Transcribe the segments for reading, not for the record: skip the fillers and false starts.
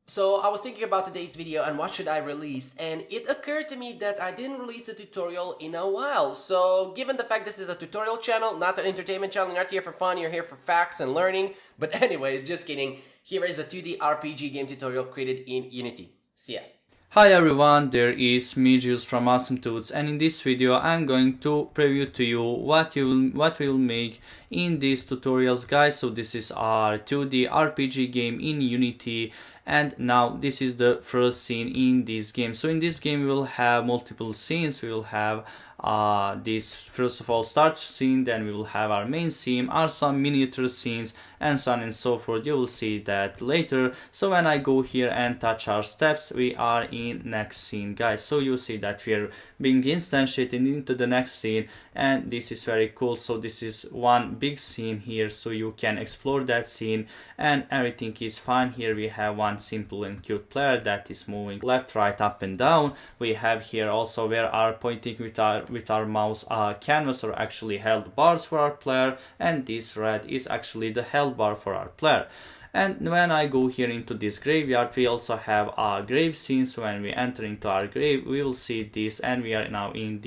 So I was thinking about today's video and what should I release, and it occurred to me that I didn't release a tutorial in a while. So given the fact this is a tutorial channel, not an entertainment channel, you're not here for fun, you're here for facts and learning. But anyways, just kidding. Here is a 2D RPG game tutorial created in Unity. See ya. Hi everyone, there is me Juice from Awesome Tools, and in this video I'm going to preview to you what we will make in these tutorials, guys. So this is our 2D RPG game in Unity, and now this is the first scene in this game. So in this game we will have multiple scenes. We will have this first of all start scene, then we will have our main scene, are some miniature scenes, and so on and so forth. You will see that later. So when I go here and touch our steps, we are in next scene, guys. So you see that we are being instantiated into the next scene, and this is very cool. So this is one big scene here, so you can explore that scene and everything is fine. Here we have one simple and cute player that is moving left, right, up and down. We have here also where are pointing with our mouse canvas, or actually held bars for our player, and this red is actually the held bar for our player. And when I go here into this graveyard, we also have our grave scene. So when we enter into our grave, we will see this, and we are now in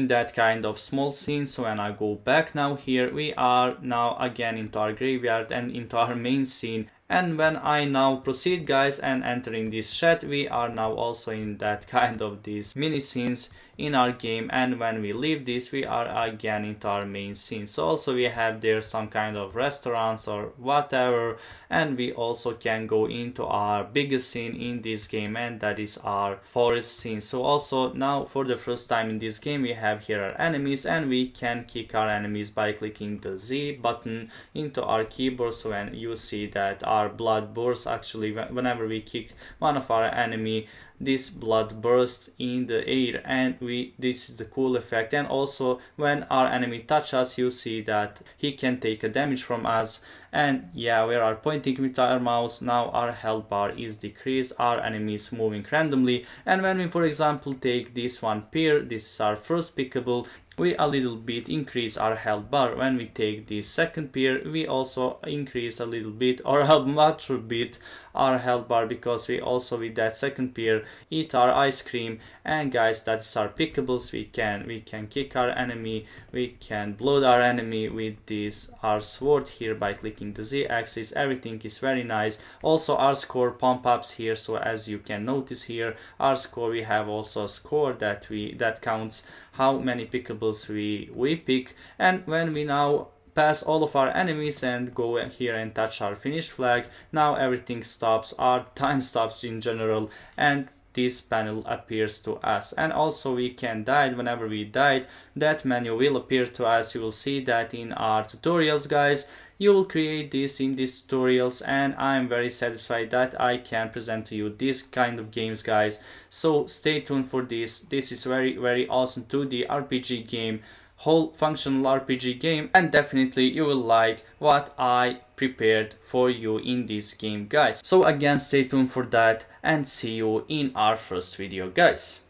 that kind of small scene. So when I go back now here, we are now again into our graveyard and into our main scene. And when I now proceed, guys, and enter in this chat, we are now also in that kind of these mini scenes in our game. And when we leave this, we are again into our main scene. So also we have there some kind of restaurants or whatever, and we also can go into our biggest scene in this game, and that is our forest scene. So also now for the first time in this game, we have here our enemies, and we can kick our enemies by clicking the Z button into our keyboard. So when you see that our blood bursts, actually whenever we kick one of our enemy, this blood bursts in the air, and this is the cool effect. And also when our enemy touches us, you see that he can take a damage from us. And yeah, we are pointing with our mouse, now our health bar is decreased, our enemy is moving randomly. And when we, for example, take this one pair, this is our first pickable, we a little bit increase our health bar. When we take the second pair, we also increase a little bit, or a much bit, our health bar, because we also with that second pair eat our ice cream. And guys, that is our pickables. We can kick our enemy, we can blow our enemy with this our sword here by clicking the Z axis. Everything is very nice. Also our score pump ups here, so as you can notice here, our score, we have also a score that counts how many pickables we pick. And when we now pass all of our enemies and go here and touch our finish flag, now everything stops, our time stops in general, and this panel appears to us. And also we can die. Whenever we died, that menu will appear to us. You will see that in our tutorials, guys. You will create this in these tutorials, and I'm very satisfied that I can present to you this kind of games, guys. So stay tuned for this. This is very awesome 2D RPG game, whole functional RPG game, and definitely you will like what I prepared for you in this game, guys. So again, stay tuned for that, and see you in our first video, guys.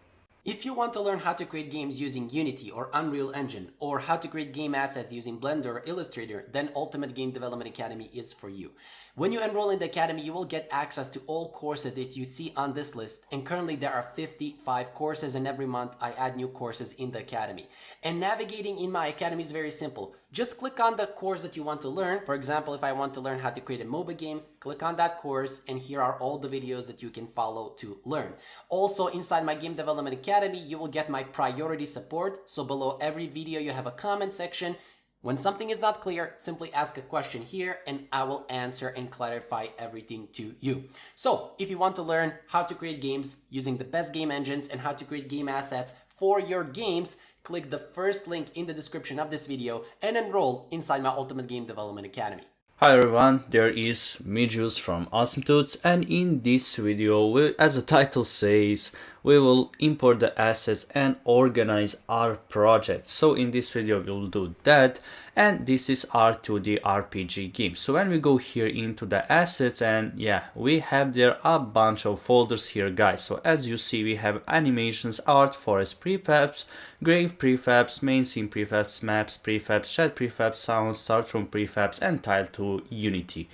If you want to learn how to create games using Unity or Unreal Engine, or how to create game assets using Blender or Illustrator, then Ultimate Game Development Academy is for you. When you enroll in the Academy, you will get access to all courses that you see on this list, and currently there are 55 courses, and every month I add new courses in the Academy. And navigating in my Academy is very simple. Just click on the course that you want to learn. For example, if I want to learn how to create a MOBA game, click on that course, and here are all the videos that you can follow to learn. Also, inside my Game Development Academy, you will get my priority support. So below every video, you have a comment section. When something is not clear, simply ask a question here, and I will answer and clarify everything to you. So if you want to learn how to create games using the best game engines and how to create game assets for your games, click the first link in the description of this video and enroll inside my Ultimate Game Development Academy. Hi everyone, there is me Juice from Awesome Tools, and in this video, as the title says, we will import the assets and organize our project. So in this video we will do that, and this is our 2D RPG game. So when we go here into the assets, and yeah, we have there a bunch of folders here, guys. So as you see, we have animations, art, forest prefabs, grave prefabs, main scene prefabs, maps prefabs, chat prefabs, sounds, start room prefabs, and tile to Unity.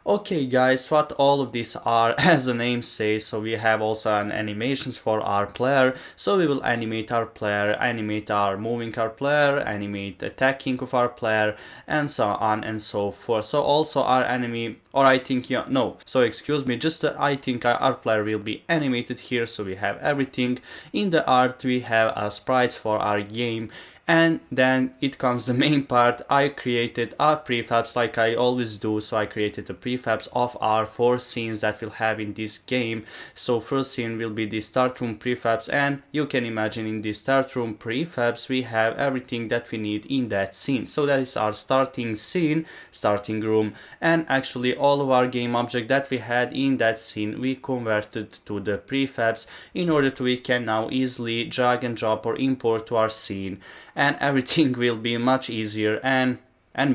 Okay guys, what all of these are, as the name says, so we have also an animations for our player. So we will animate our player, animate our moving our player, animate attacking of our player, and so on and so forth. So also our enemy, or I think, yeah, no, so excuse me, just I think our player will be animated here. So we have everything. In the art we have sprites for our game. And then it comes the main part. I created our prefabs like I always do. So I created the prefabs of our 4 scenes that we'll have in this game. So first scene will be the start room prefabs, and you can imagine in the start room prefabs we have everything that we need in that scene. So that is our starting scene, starting room, and actually all of our game object that we had in that scene we converted to the prefabs in order to we can now easily drag and drop or import to our scene, and everything will be much easier and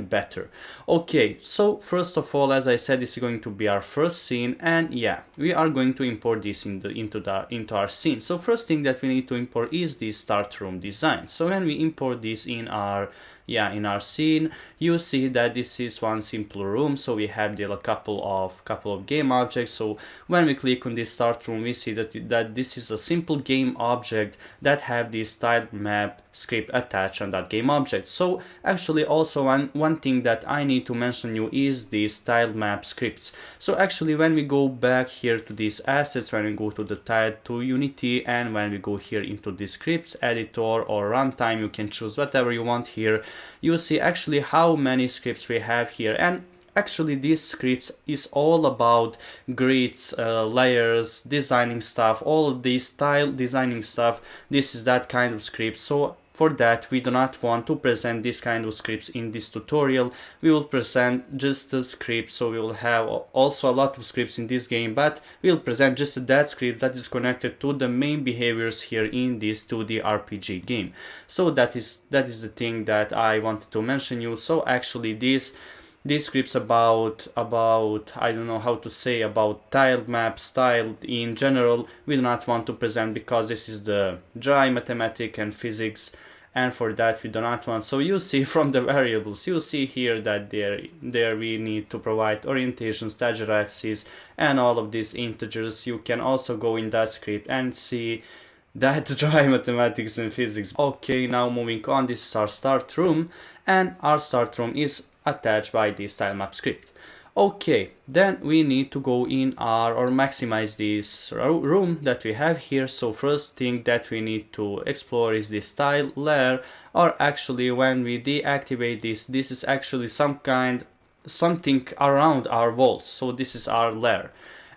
better. Okay, so first of all, as I said, this is going to be our first scene, and yeah, we are going to import this into our scene. So first thing that we need to import is the start room design. So when we import this in our scene, you see that this is one simple room. So we have there a couple of game objects. So when we click on this start room, we see that this is a simple game object that have this tile map script attached on that game object. So actually also one thing that I need to mention you is these tile map scripts. So actually when we go back here to these assets, when we go to the tile to Unity, and when we go here into the scripts editor or runtime, you can choose whatever you want here. You see actually how many scripts we have here, and actually these scripts is all about grids, layers, designing stuff, all of these tile designing stuff. This is that kind of script. So for that we do not want to present this kind of scripts in this tutorial. We will present just the script. So we will have also a lot of scripts in this game, but we will present just that script that is connected to the main behaviors here in this 2D RPG game. So that is the thing that I wanted to mention you. So actually these scripts about I don't know how to say, about tiled maps, style in general, we do not want to present because this is the dry mathematics and physics, and for that we do not want. So you see from the variables, you see here that there we need to provide orientation, stature axis, and all of these integers. You can also go in that script and see that dry mathematics and physics. Okay, now moving on, this is our start room, and our start room is attached by this tile map script. Okay, then we need to go in or maximize this room that we have here. So first thing that we need to explore is this tile layer, or actually when we deactivate this is actually something around our walls. So this is our layer.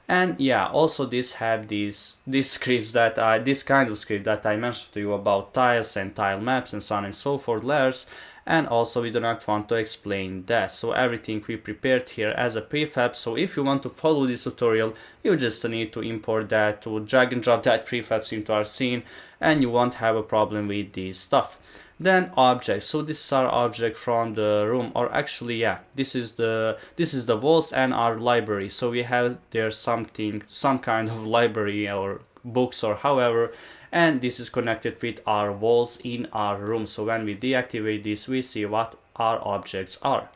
And yeah, also this have these scripts that this kind of script that I mentioned to you about tiles and tile maps and so on and so forth, layers. And also we do not want to explain that. So everything we prepared here as a prefab. So if you want to follow this tutorial, you just need to import that, to drag and drop that prefabs into our scene, and you won't have a problem with this stuff. Then objects. So this is our object from the room, or actually yeah, this is the walls and our library. So we have there some kind of library or books or however, and this is connected with our walls in our room. So when we deactivate this, we see what our objects are.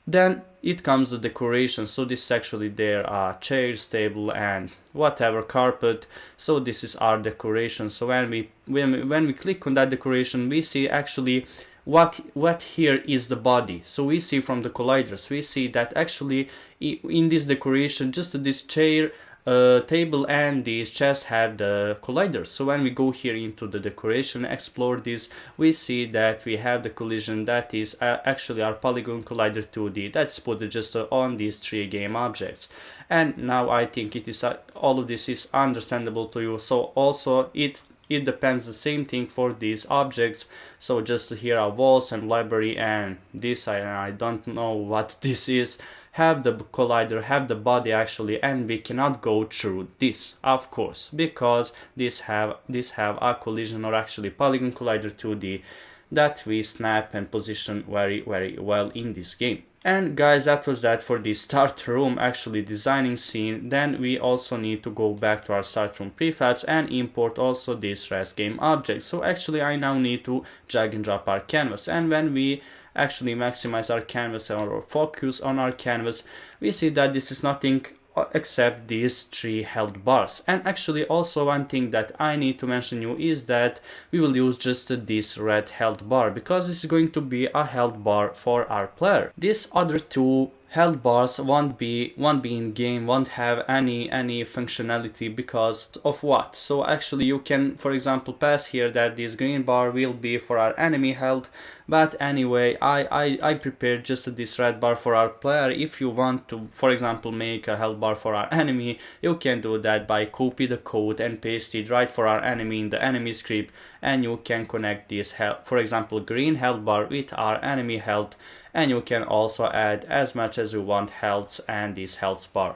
Then it comes the decoration. So this is actually there are chairs, table, and whatever, carpet. So this is our decoration. So when we click on that decoration, we see actually what here is the body. So we see from the colliders, we see that actually in this decoration, just this chair, table and these chests have the colliders. So when we go here into the decoration, explore this, we see that we have the collision that is actually our polygon collider 2D that's put just on these 3 game objects. And now I think it is all of this is understandable to you. So also it depends the same thing for these objects. So just here are walls and library, and this I don't know what this is, have the collider, have the body actually, and we cannot go through this, of course, because this have a collision, or actually polygon collider 2D, that we snap and position very well in this game. And guys, that was that for the start room actually designing scene. Then we also need to go back to our start room prefabs and import also this rest game object. So actually I now need to drag and drop our canvas, and when we actually maximize our canvas or focus on our canvas, we see that this is nothing except these 3 health bars. And actually also one thing that I need to mention you is that we will use just this red health bar, because this is going to be a health bar for our player. These other 2 health bars won't be in game, won't have any functionality because of what? So actually you can, for example, pass here that this green bar will be for our enemy health, but anyway I prepared just this red bar for our player. If you want to, for example, make a health bar for our enemy, you can do that by copy the code and paste it right for our enemy in the enemy script, and you can connect this health, for example, green health bar with our enemy health, and you can also add as much as you want healths and this health bar.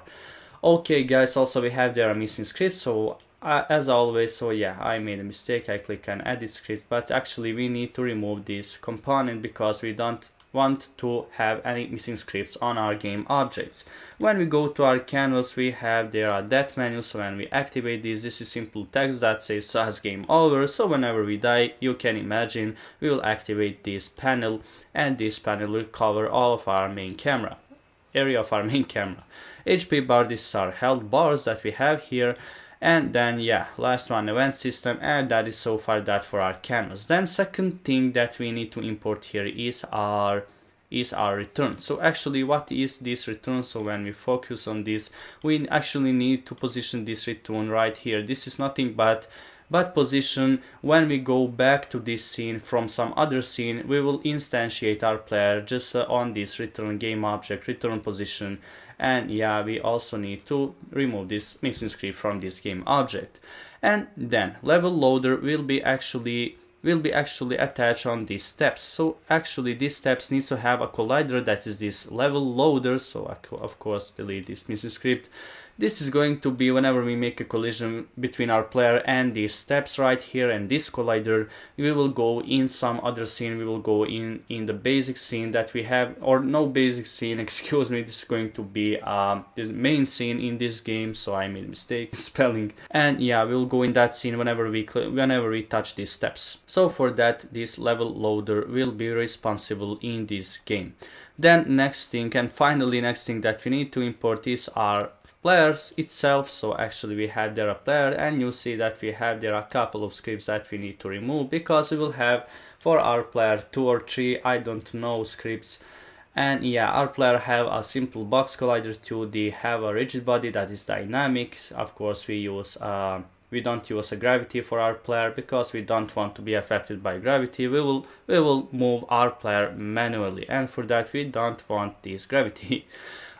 Okay guys, also we have there a missing script, so as always, so yeah, I made a mistake, I click on edit script, but actually we need to remove this component because we don't want to have any missing scripts on our game objects. When we go to our canvas, we have there a death menu, so when we activate this is simple text that says to us game over. So whenever we die, you can imagine we will activate this panel, and this panel will cover all of our main camera area of our main camera. HP bar, these are health bars that we have here. And then yeah, last one, event system, and that is so far that for our canvas. Then second thing that we need to import here is our return. So actually what is this return? So when we focus on this, we actually need to position this return right here. This is nothing but position. When we go back to this scene from some other scene, we will instantiate our player just on this return game object, return position. And yeah, we also need to remove this missing script from this game object. And then level loader will be actually attached on these steps. So actually these steps needs to have a collider that is this level loader. So of course delete this missing script. This is going to be whenever we make a collision between our player and these steps right here and this collider, we will go in some other scene, we will go in the basic scene that we have, or no basic scene, excuse me, this is going to be the main scene in this game, so I made a mistake spelling. And yeah, we'll go in that scene whenever we touch these steps. So for that, this level loader will be responsible in this game. Then next thing, and finally next thing that we need to import is our players itself. So actually we have there a player, and you see that we have there a couple of scripts that we need to remove, because we will have for our player 2 or 3, I don't know, scripts. And yeah, our player have a simple box collider 2, they have a rigid body that is dynamic. Of course we don't use a gravity for our player because we don't want to be affected by gravity. We will move our player manually, and for that we don't want this gravity.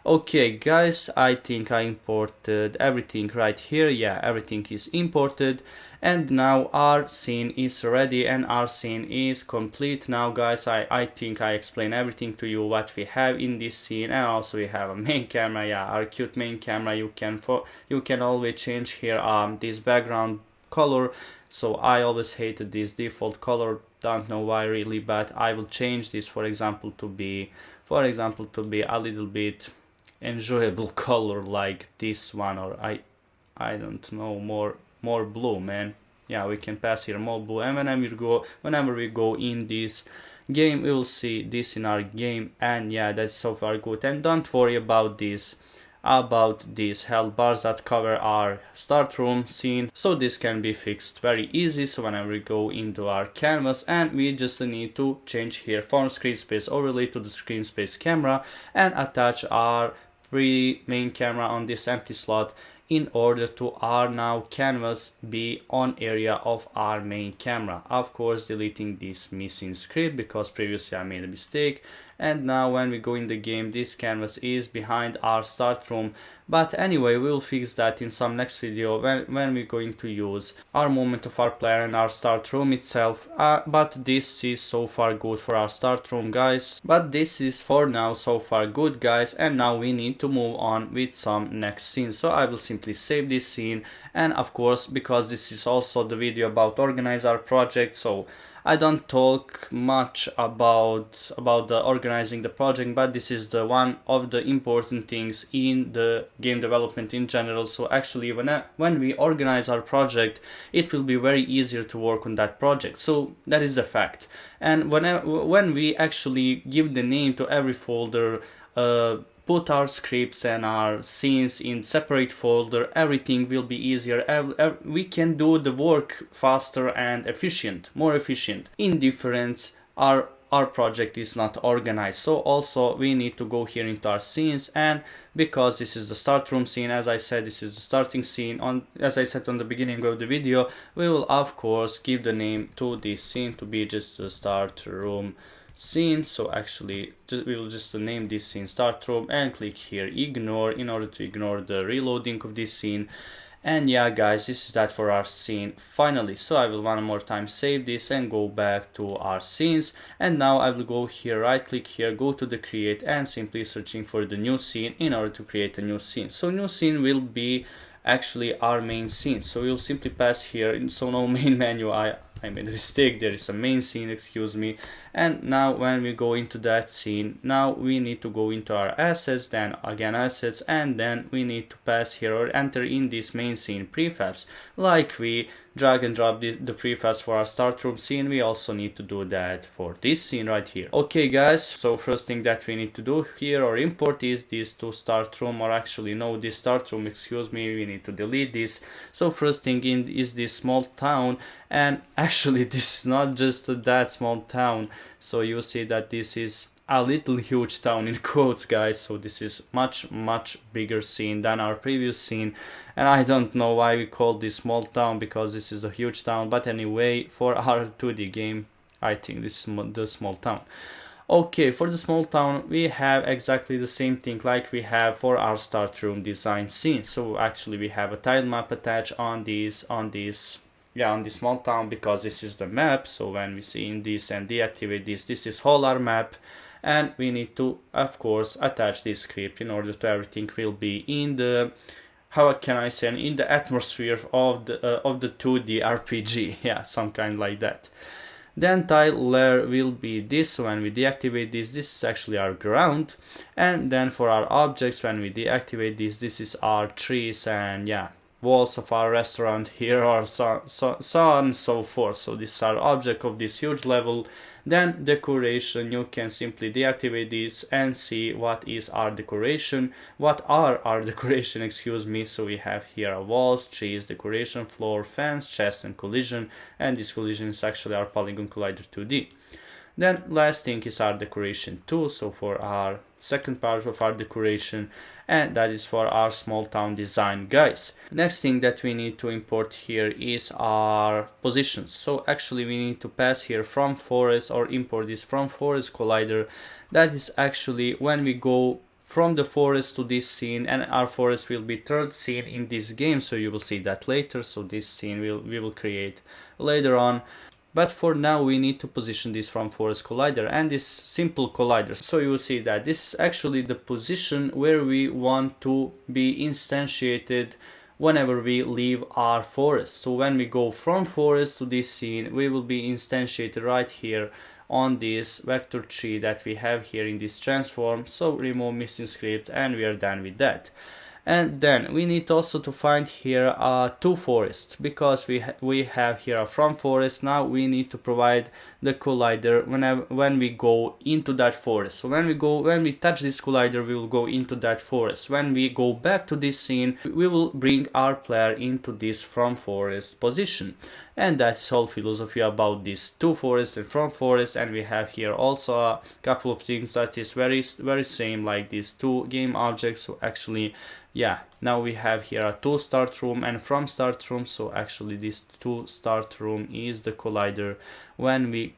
Okay guys, I think I imported everything right here. Yeah, everything is imported, and now our scene is ready and our scene is complete. Now guys, I think I explained everything to you what we have in this scene, and also we have a main camera. Yeah, our cute main camera. You can always change here this background color. So I always hated this default color, don't know why really, but I will change this for example to be a little bit enjoyable color like this one, or I don't know, more blue, man. Yeah, we can pass here more blue, and whenever we go in this game, we will see this in our game. And yeah, that's so far good. And don't worry about these health bars that cover our start room scene, so this can be fixed very easy. So whenever we go into our canvas, and we just need to change here from screen space overlay to the screen space camera and attach our main camera on this empty slot in order to our now canvas be on area of our main camera. Of course deleting this missing script because previously I made a mistake. And now when we go in the game, this canvas is behind our start room. But anyway, we'll fix that in some next video when we're going to use our movement of our player and our start room itself. But this is so far good for our start room, guys. But this is for now so far good, guys. And now we need to move on with some next scenes. So I will simply save this scene. And of course, because this is also the video about organize our project, so I don't talk much about the organizing the project, but this is the one of the important things in the game development in general. So actually when we organize our project, it will be very easier to work on that project. So that is the fact. And when we actually give the name to every folder, put our scripts and our scenes in separate folder, everything will be easier. We can do the work faster and more efficient. In difference, our project is not organized. So also we need to go here into our scenes, and because this is the start room scene, as I said, this is the starting scene. As I said on the beginning of the video, we will of course give the name to this scene to be just the start room scene. So actually we will just name this scene start room and click here ignore in order to ignore the reloading of this scene. And yeah guys, this is that for our scene finally. So I will one more time save this and go back to our scenes, and now I will go here, right click here, go to the create, and simply searching for the new scene in order to create a new scene. So new scene will be actually our main scene. So we'll simply pass here, so no main menu, I made a mistake, there is a main scene, excuse me. And now when we go into that scene, now we need to go into our assets, then again assets, and then we need to pass here or enter in this main scene prefabs. Like we drag and drop the prefabs for our start room scene, we also need to do that for this scene right here. Okay guys, so first thing that we need to do here or import is this to start room, or actually no, this start room, excuse me, we need to delete this. So first thing in is this small town, and actually this is not just that small town. So you see that this is a little huge town in quotes guys. So this is much bigger scene than our previous scene, and I don't know why we call this small town, because this is a huge town, but anyway, for our 2D game I think this is the small town. Okay, for the small town we have exactly the same thing like we have for our start room design scene. So actually we have a tile map attached on this small town, because this is the map. So when we see in this and deactivate this is whole our map, and we need to of course attach this script in order to everything will be in the, how can I say, in the atmosphere of the 2D RPG, yeah, some kind like that. Then tile layer will be this. So when we deactivate this is actually our ground, and then for our objects, when we deactivate this is our trees and yeah, walls of our restaurant here, or so on and so forth. So this is our object of this huge level. Then decoration, you can simply deactivate this and see what is our decoration, what are our decoration, excuse me. So we have here our walls, trees, decoration, floor, fence, chest, and collision, and this collision is actually our polygon collider 2D. Then last thing is our decoration tool, so for our second part of our decoration, and that is for our small town design guys. Next thing that we need to import here is our positions. So actually we need to pass here from forest, or import this from forest collider. That is actually when we go from the forest to this scene, and our forest will be third scene in this game, so you will see that later. So this scene we will create later on. But for now we need to position this from forest collider and this simple collider. So you will see that this is actually the position where we want to be instantiated whenever we leave our forest. So when we go from forest to this scene, we will be instantiated right here on this vector tree that we have here in this transform. So remove missing script and we are done with that. And then we need also to find here two forests, because we have here a from forest. Now we need to provide the collider when we go into that forest. So when we touch this collider, we will go into that forest. When we go back to this scene, we will bring our player into this from forest position. And that's whole philosophy about these two forests and from forest. And we have here also a couple of things that is very same like these two game objects. So actually, yeah, now we have here a to start room and from start room. So actually this to start room is the collider when we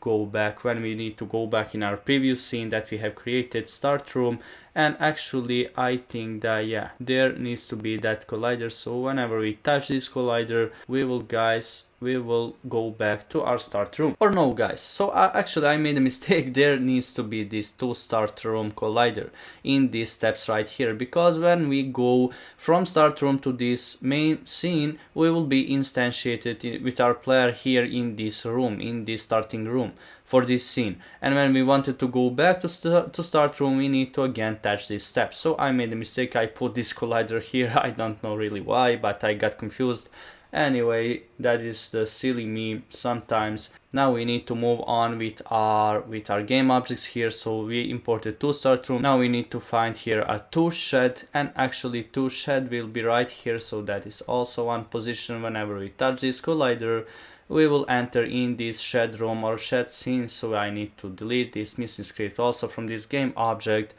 need to go back in our previous scene that we have created start room. And actually I think that yeah, there needs to be that collider. So whenever we touch this collider, we will go back to our start room. Or no guys, so actually I made a mistake. There needs to be this to start room collider in these steps right here, because when we go from start room to this main scene, we will be instantiated with our player here in this room, in this starting room for this scene. And when we wanted to go back to start room, we need to again touch these steps. So I made a mistake, I put this collider here. I don't know really why, but I got confused. Anyway, that is the silly me sometimes. Now we need to move on with our game objects here. So we imported to start room. Now we need to find here a to shed, and actually to shed will be right here. So that is also one position. Whenever we touch this collider, we will enter in this shed room or shed scene. So I need to delete this missing script also from this game object.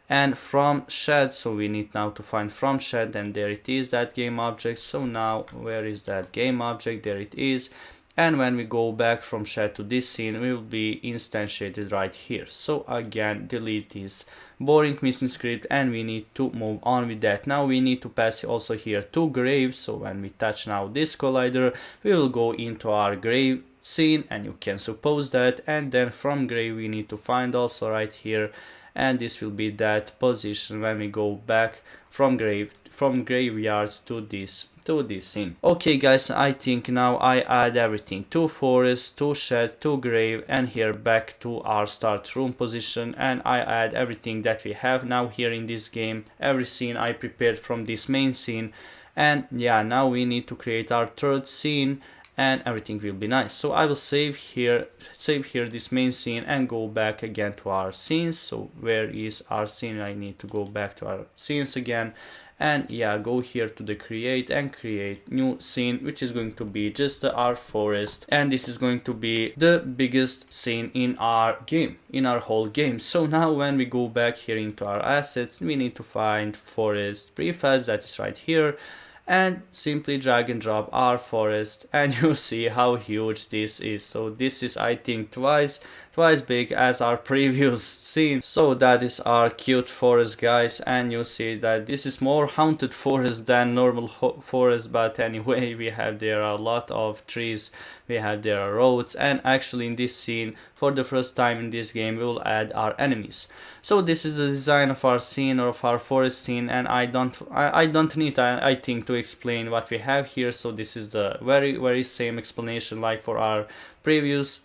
And from shed, so we need now to find from shed, and there it is, that game object. So now where is that game object? There it is. And when we go back from shed to this scene, we will be instantiated right here. So again, delete this boring missing script, and we need to move on with that. Now we need to pass also here to grave. So when we touch now this collider, we will go into our grave scene, and you can suppose that. And then from grave we need to find also right here, and this will be that position when we go back from graveyard to this scene. Okay guys, I think now I add everything to forest, to shed, to grave, and here back to our start room position, and I add everything that we have now here in this game, every scene I prepared from this main scene. And yeah, now we need to create our third scene, and everything will be nice. So I will save here this main scene and go back again to our scenes. So where is our scene? I need to go back to our scenes again, and yeah, go here to the create and create new scene, which is going to be just our forest, and this is going to be the biggest scene in our game, in our whole game. So now when we go back here into our assets, we need to find forest prefabs, that is right here, and simply drag and drop our forest, and you see how huge this is. So this is, I think, twice big as our previous scene. So that is our cute forest, guys, and you see that this is more haunted forest than normal forest. But anyway, we have there a lot of trees, we have there roads, and actually in this scene, for the first time in this game, we will add our enemies. So this is the design of our scene, or of our forest scene, and I don't need, I think, to explain what we have here. So this is the very same explanation like for our previous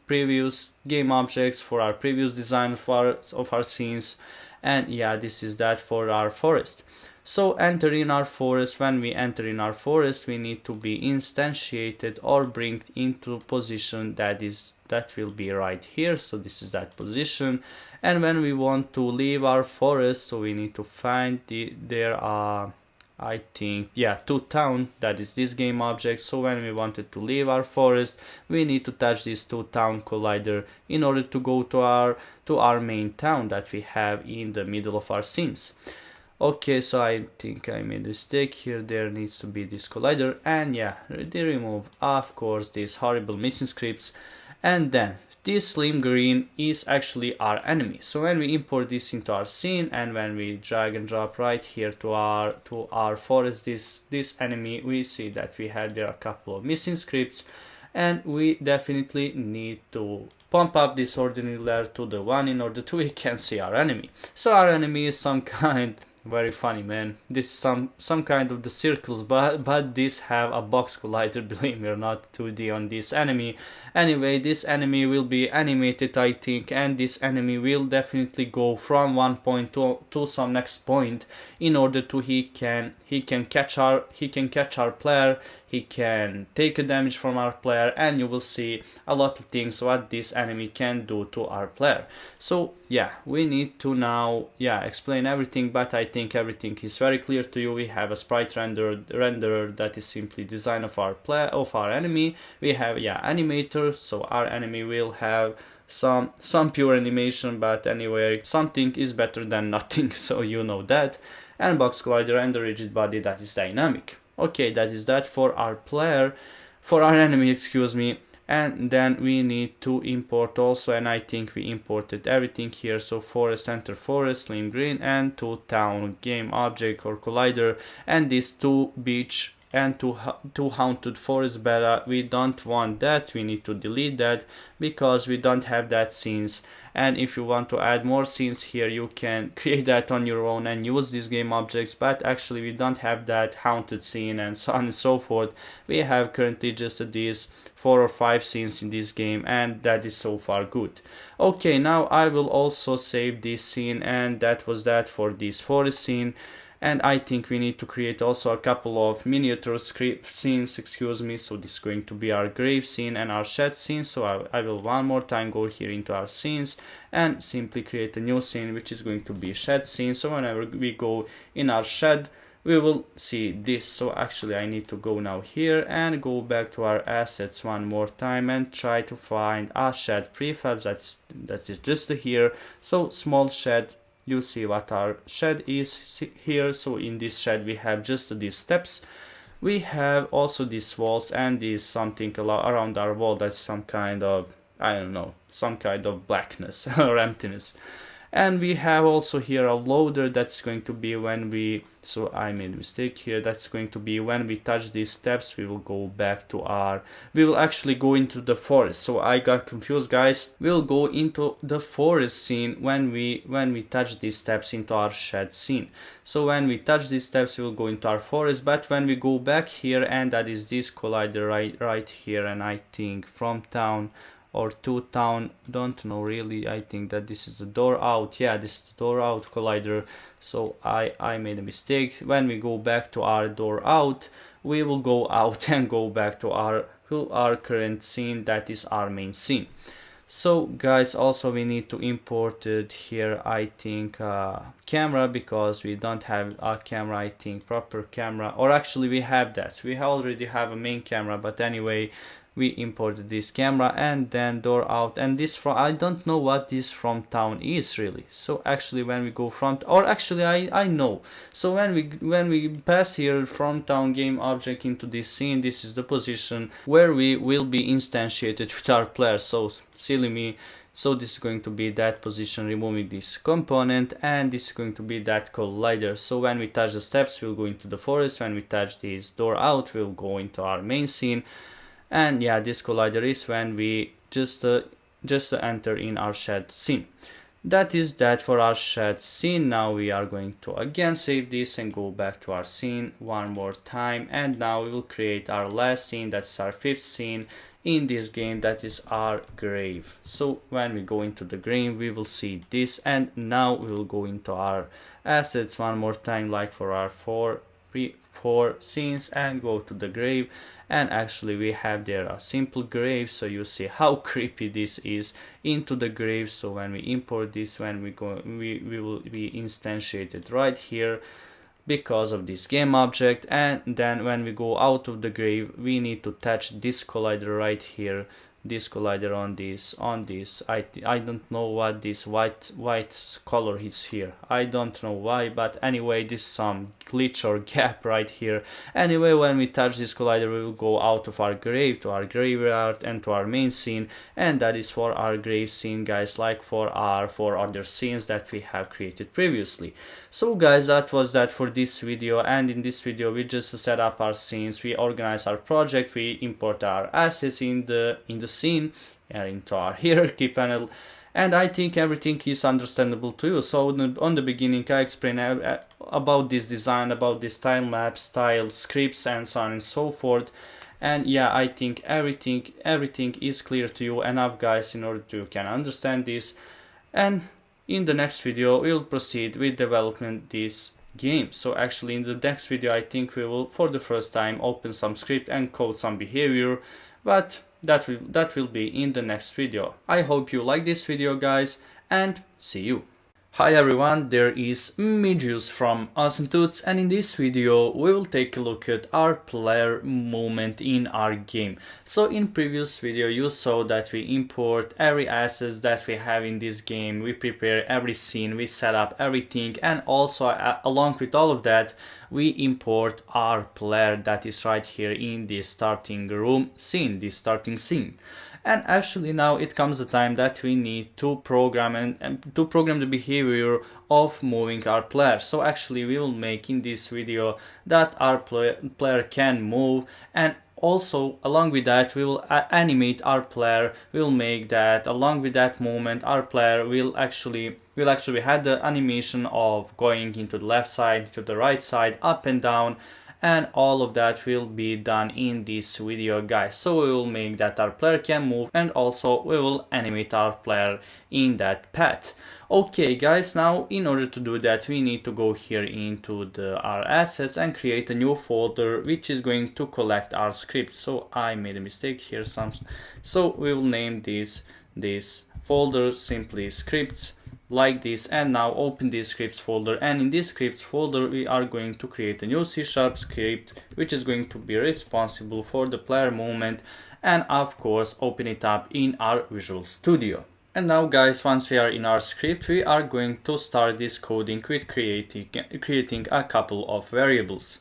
game objects, for our previous design of our scenes. And yeah, this is that for our forest. So enter in our forest. When we enter in our forest, we need to be instantiated or bring into position that will be right here. So this is that position. And when we want to leave our forest, so we need to find I think, yeah, to town, that is this game object. So when we wanted to leave our forest, we need to touch this to town collider in order to go to our main town that we have in the middle of our scenes. Okay, so I think I made a mistake here. There needs to be this collider, and yeah, they remove, of course, these horrible missing scripts. And then this slim green is actually our enemy. So when we import this into our scene, and when we drag and drop right here to our forest, this enemy, we see that we had there a couple of missing scripts, and we definitely need to pump up this ordinary layer to the 1 in order to we can see our enemy. So our enemy is some kind, very funny, man. This is some kind of the circles, but this have a box collider, believe me or not, 2D on this enemy. Anyway, this enemy will be animated, I think, and this enemy will definitely go from one point to some next point in order to he can catch our player, he can take a damage from our player, and you will see a lot of things what this enemy can do to our player. So yeah, we need to now explain everything, but I think everything is very clear to you. We have a sprite renderer that is simply design of our enemy. We have animator, so our enemy will have some pure animation, but anyway, something is better than nothing, so you know that. And box collider and the rigid body that is dynamic. Okay, that is that for our enemy, excuse me. And then we need to import also, and I think we imported everything here. So forest, center forest, slim green, and to town game object or collider, and this to beach and to Haunted Forest beta. We don't want that, we need to delete that because we don't have that scenes. And if you want to add more scenes here, you can create that on your own and use these game objects, but actually we don't have that haunted scene and so on and so forth. We have currently just these 4 or 5 scenes in this game, and that is so far good. Okay, now I will also save this scene, and that was that for this forest scene. And I think we need to create also a couple of miniature script scenes, excuse me. So this is going to be our grave scene and our shed scene. So I will one more time go here into our scenes and simply create a new scene, which is going to be shed scene. So whenever we go in our shed, we will see this. So actually I need to go now here and go back to our assets one more time and try to find our shed prefabs. That is just here. So small shed. You see what our shed is here. So in this shed we have just these steps. We have also these walls and these something around our wall. That's some kind of, I don't know, some kind of blackness or emptiness. And we have also here a loader. That's going to be when we, so I made a mistake here, that's going to be when we touch these steps, we will go back to our, we will actually go into the forest. So I got confused, guys. We'll go into the forest scene when we touch these steps into our shed scene. So when we touch these steps, we will go into our forest. But when we go back here, and that is this collider right here, and I think from town or to town, don't know really, I think that this is the door out. Yeah, this is the door out collider. So I made a mistake. When we go back to our door out, we will go out and go back to our current scene, that is our main scene. So guys, also we need to import it here, I think camera, because we don't have a camera, I think proper camera, or actually we have that, we already have a main camera, but anyway, we imported this camera. And then door out, and this from, I don't know what this from town is really. So actually when we go from, or actually I know. So when we pass here from town game object into this scene, this is the position where we will be instantiated with our player. So silly me. So this is going to be that position, removing this component, and this is going to be that collider. So when we touch the steps, we'll go into the forest. When we touch this door out, we'll go into our main scene. And yeah, this collider is when we just enter in our shed scene. That is that for our shed scene. Now we are going to again save this and go back to our scene one more time. And now we will create our last scene, that's our 5th scene in this game, that is our grave. So when we go into the grave, we will see this. And now we will go into our assets one more time, like for our 4 scenes, and go to the grave. And actually we have there a simple grave, so you see how creepy this is into the grave. So when we import this, when we go, we will be instantiated right here because of this game object. And then when we go out of the grave, we need to touch this collider right here, this collider on this. I don't know what this white color is here. I don't know why, but anyway, this is some glitch or gap right here. Anyway, when we touch this collider, we will go out of our grave to our graveyard and to our main scene, and that is for our grave scene, guys, like for our 4 other scenes that we have created previously. So guys, that was that for this video. And in this video we just set up our scenes, we organize our project, we import our assets in the scene and into our hierarchy panel, and I think everything is understandable to you. So on the beginning I explained about this design, about this time lapse style scripts and so on and so forth. And yeah, I think everything is clear to you enough, guys, in order to you can understand this. And in the next video we'll proceed with development this game. So actually in the next video I think we will for the first time open some script and code some behavior, but that will be in the next video. I hope you like this video, guys, and see you. Hi everyone, there is Mijuice from Asymptotes, and in this video we will take a look at our player movement in our game. So in previous video you saw that we import every assets that we have in this game, we prepare every scene, we set up everything, and also along with all of that we import our player that is right here in the starting room scene, the starting scene. And actually now it comes the time that we need to program and to program the behavior of moving our player. So actually we will make in this video that our player can move, and also along with that we will animate our player. We will make that along with that movement our player will actually have the animation of going into the left side, to the right side, up and down, and all of that will be done in this video, guys. So we will make that our player can move, and also we will animate our player in that path. Okay guys, now in order to do that we need to go here into our assets and create a new folder which is going to collect our scripts. So I made a mistake here, so we will name this folder simply scripts, like this, and now open this scripts folder, and in this scripts folder we are going to create a new C# script which is going to be responsible for the player movement, and of course open it up in our Visual Studio. And now guys, once we are in our script, we are going to start this coding with creating a couple of variables.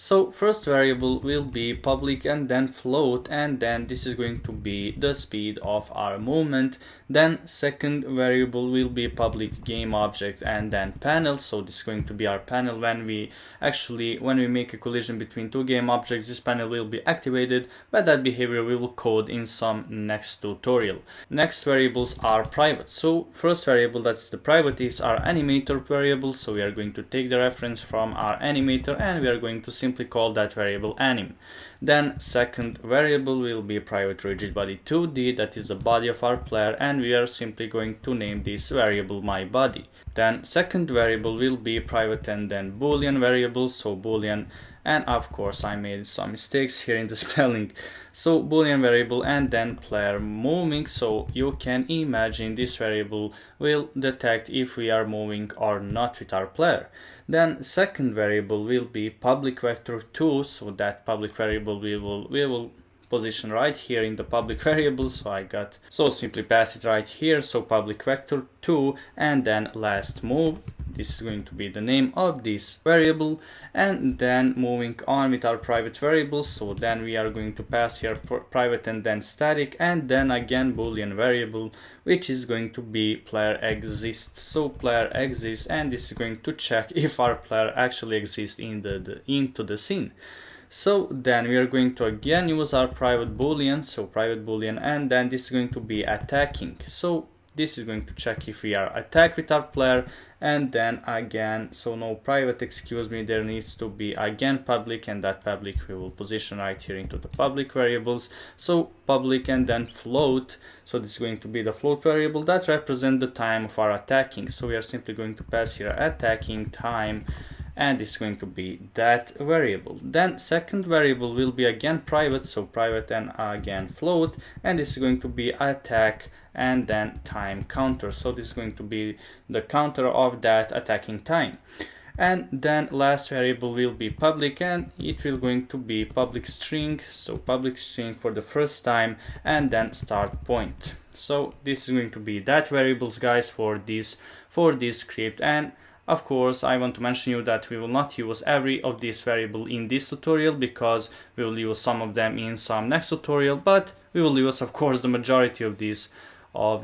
So first variable will be public and then float, and then this is going to be the speed of our movement. Then second variable will be public game object and then panel. So this is going to be our panel. When we make a collision between two game objects, this panel will be activated, but that behavior we will code in some next tutorial. Next variables are private. So first variable, that's the private, is our animator variable. So we are going to take the reference from our animator and we are going to simply call that variable anim. Then second variable will be private rigid body 2D, that is the body of our player, and we are simply going to name this variable my body. Then second variable will be private and then boolean variable, so boolean, and of course I made some mistakes here in the spelling. So boolean variable and then player moving, so you can imagine this variable will detect if we are moving or not with our player. Then second variable will be public vector 2, so that public variable we will position right here in the public variable. So simply pass it right here, so public vector 2 and then last move. This is going to be the name of this variable, and then moving on with our private variables. So then we are going to pass here private and then static, and then again boolean variable which is going to be player exists. So player exists, and this is going to check if our player actually exists into the scene. So then we are going to again use our private boolean, so private boolean, and then this is going to be attacking. So this is going to check if we are attacked with our player, and then again, so no private, excuse me, there needs to be again public, and that public we will position right here into the public variables. So public and then float, so this is going to be the float variable that represents the time of our attacking. So we are simply going to pass here attacking time, and it's going to be that variable. Then second variable will be again private, so private and again float, and this is going to be attack and then time counter. So this is going to be the counter of that attacking time. And then last variable will be public, and it will going to be public string, so public string for the first time, and then start point. So this is going to be that variables, guys, for this script. And of course, I want to mention you that we will not use every of these variable in this tutorial, because we will use some of them in some next tutorial, but we will use, of course, the majority of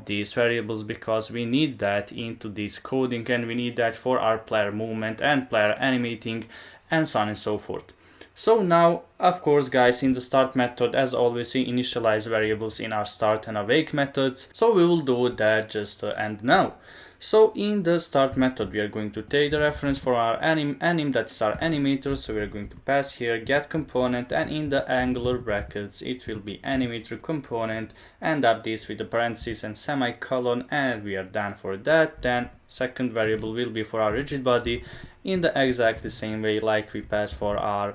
these variables, because we need that into this coding, and we need that for our player movement and player animating and so on and so forth. So now, of course, guys, in the start method, as always, we initialize variables in our start and awake methods. So we will do that just to end now. So in the start method, we are going to take the reference for our anim, that is our animator. So we are going to pass here get component, and in the angular brackets it will be animator component, and up this with the parentheses and semicolon, and we are done for that. Then second variable will be for our rigid body in the exactly same way like we pass for our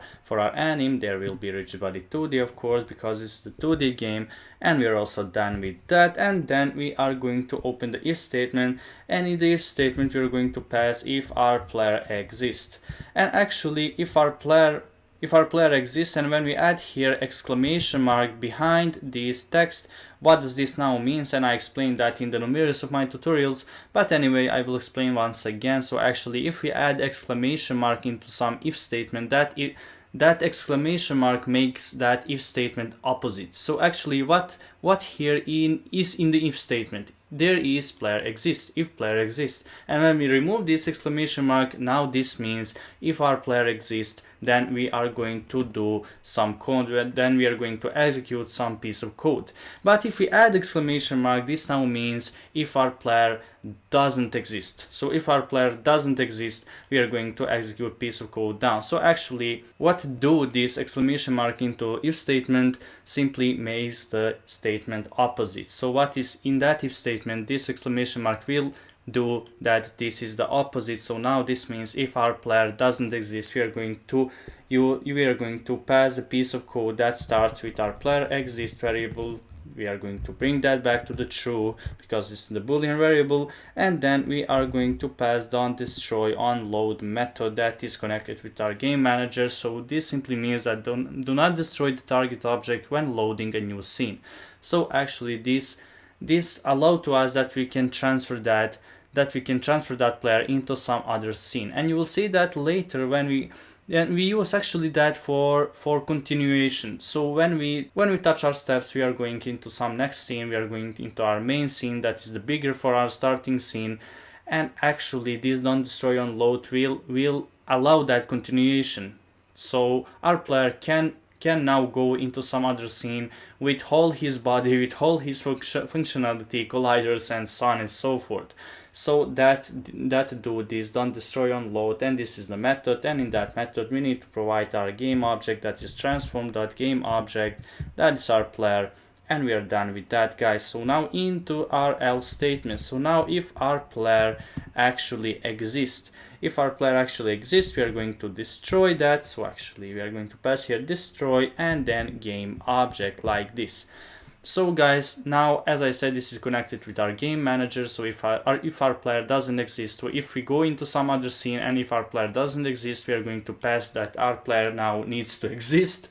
anim. There will be rigid body 2D, of course, because it's the 2D game, and we are also done with that. And then we are going to open the if statement, and in the if statement we are going to pass if our player exists. And actually, if our player exists, and when we add here exclamation mark behind this text, what does this now means? And I explained that in the numerous of my tutorials, but anyway, I will explain once again. So actually, if we add exclamation mark into some if statement, that exclamation mark makes that if statement opposite. So actually what here is in the if statement, there is player exists, if player exists, and when we remove this exclamation mark, now this means if our player exists, then we are going to do some code, then we are going to execute some piece of code. But if we add exclamation mark, this now means if our player doesn't exist. So if our player doesn't exist, we are going to execute piece of code down. So actually what do this exclamation mark into if statement simply makes the statement opposite. So what is in that if statement, this exclamation mark will do that this is the opposite. So now this means if our player doesn't exist, we are going to pass a piece of code that starts with our player exists variable. We are going to bring that back to the true because it's the boolean variable, and then we are going to pass don't destroy on load method that is connected with our game manager. So this simply means that do not destroy the target object when loading a new scene. So actually this allows to us that we can transfer that player into some other scene, and you will see that later when we use actually that for continuation. So when we touch our steps, we are going into some next scene, we are going into our main scene that is the bigger for our starting scene, and actually this don't destroy on load will allow that continuation. So our player can now go into some other scene with all his body, with all his functionality, colliders and so on and so forth. So that do this don't destroy on load, and this is the method, and in that method we need to provide our game object that is transform.gameObject, that is our player, and we are done with that, guys. So now into our else statement. So now if our player actually exists, we are going to destroy that. So actually we are going to pass here destroy and then game object like this. So guys, now as I said, this is connected with our game manager. So if our player doesn't exist, so if we go into some other scene and if our player doesn't exist, we are going to pass that our player now needs to exist,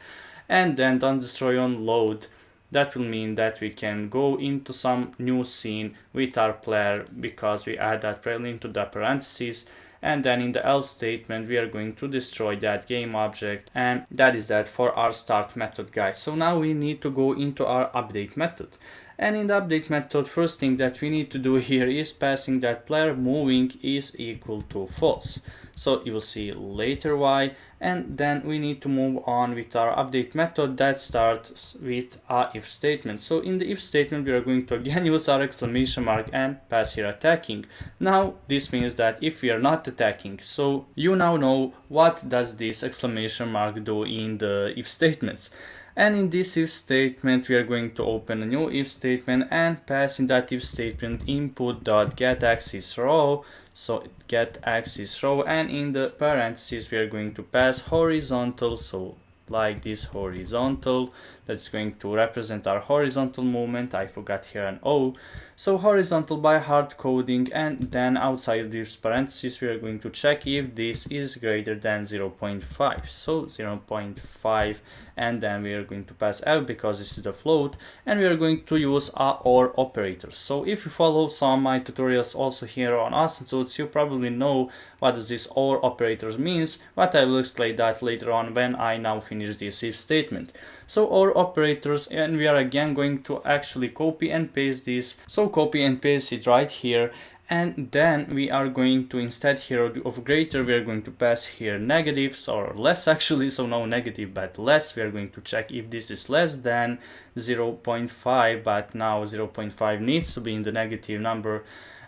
and then don't destroy on load. That will mean that we can go into some new scene with our player because we add that player into the parentheses, and then in the else statement we are going to destroy that game object, and that is that for our start method, guys. So now we need to go into our update method, and in the update method, first thing that we need to do here is passing that player moving is equal to false. So you will see later why, and then we need to move on with our update method that starts with our if statement. So in the if statement we are going to again use our exclamation mark and pass here attacking. Now this means that if we are not attacking, so you now know what does this exclamation mark do in the if statements. And in this if statement we are going to open a new if statement and pass in that if statement input.getAxisRow. So get axis row, and in the parentheses we are going to pass horizontal, so like this horizontal, that's going to represent our horizontal movement. I forgot here an O. So horizontal by hard coding, and then outside these parentheses we are going to check if this is greater than 0.5. So 0.5, and then we are going to pass F because this is the float, and we are going to use our OR operators. So if you follow some of my tutorials also here on Asymptotes, you probably know what does this OR operators means, but I will explain that later on when I now finish this if statement. So OR operators, and we are again going to actually copy and paste this. So copy and paste it right here, and then we are going to, instead here of greater, we are going to pass here negatives or less actually, so no negative but less. We are going to check if this is less than 0.5, but now 0.5 needs to be in the negative number,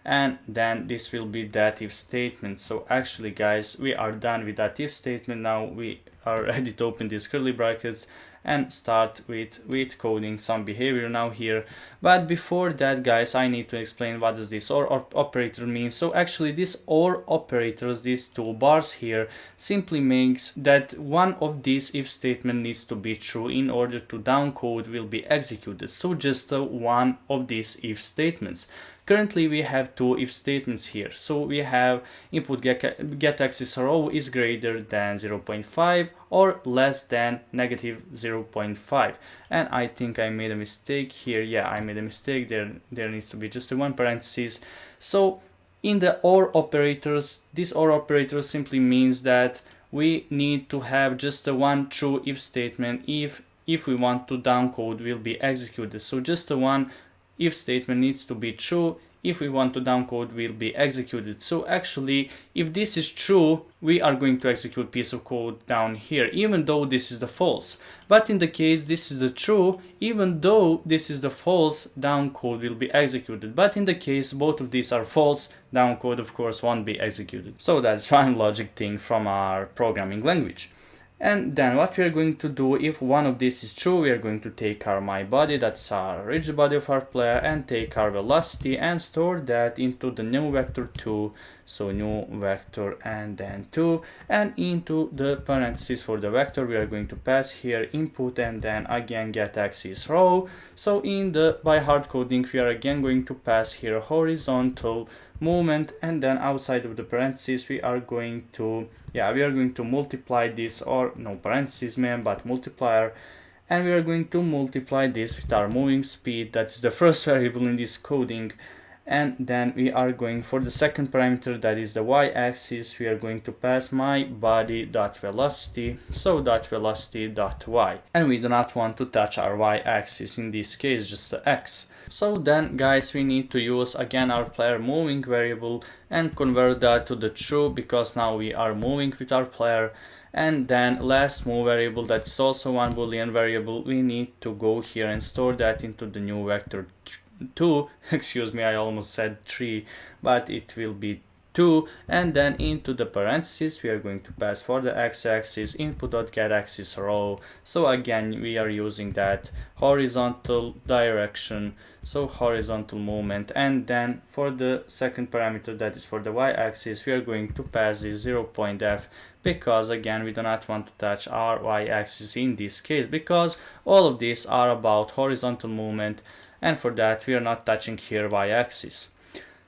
and then this will be that if statement. So actually guys, we are done with that if statement. Now we are ready to open these curly brackets and start with coding some behavior now here. But before that, guys, I need to explain what does this OR operator mean. So actually this OR operators, these two bars here, simply makes that one of these if statement needs to be true in order to down code will be executed. So just one of these if statements. Currently we have two if statements here. So we have input get axis row is greater than 0.5 or less than negative 0.5. And I think I made a mistake here. Yeah, I made a mistake. There needs to be just one parenthesis. So in the OR operators, this OR operator simply means that we need to have just the one true if statement if we want to downcode will be executed. So just the one if statement needs to be true if we want to downcode will be executed. So actually, if this is true, we are going to execute piece of code down here, even though this is the false. But in the case this is the true, even though this is the false, downcode will be executed. But in the case both of these are false, downcode of course won't be executed. So that's one logic thing from our programming language. And then what we are going to do, if one of these is true, we are going to take our my body, that's our rigid body of our player, and take our velocity and store that into the new vector 2. So new vector and then 2, and into the parentheses for the vector we are going to pass here input and then again get axis row. So in the by hard coding we are again going to pass here horizontal movement, and then outside of the parentheses we are going to multiply this, or no parentheses man but multiplier, and we are going to multiply this with our moving speed, that is the first variable in this coding. And then we are going for the second parameter, that is the y-axis, we are going to pass my body dot velocity, so dot velocity dot y, and we do not want to touch our y-axis, in this case just the x. So then guys, we need to use again our player moving variable and convert that to the true, because now we are moving with our player. And then last move variable, that is also one boolean variable, we need to go here and store that into the new vector 2, excuse me, I almost said 3, but it will be 2, and then into the parentheses we are going to pass for the x-axis input.getAxis row. So again we are using that horizontal direction, so horizontal movement, and then for the second parameter, that is for the y-axis, we are going to pass this 0.f, because again we do not want to touch our y-axis in this case, because all of these are about horizontal movement, and for that we are not touching here y-axis.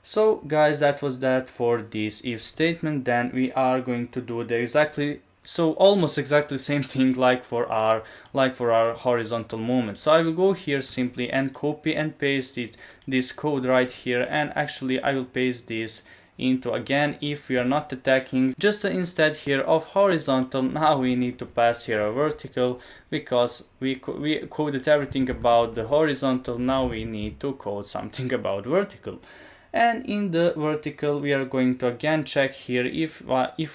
So guys, that was that for this if statement. Then we are going to do the almost exactly same thing like for our horizontal movement. So I will go here simply and copy and paste this code right here, and actually I will paste this into, again, if we are not attacking, just instead here of horizontal, now we need to pass here a vertical, because we coded everything about the horizontal, now we need to code something about vertical. And in the vertical we are going to again check here if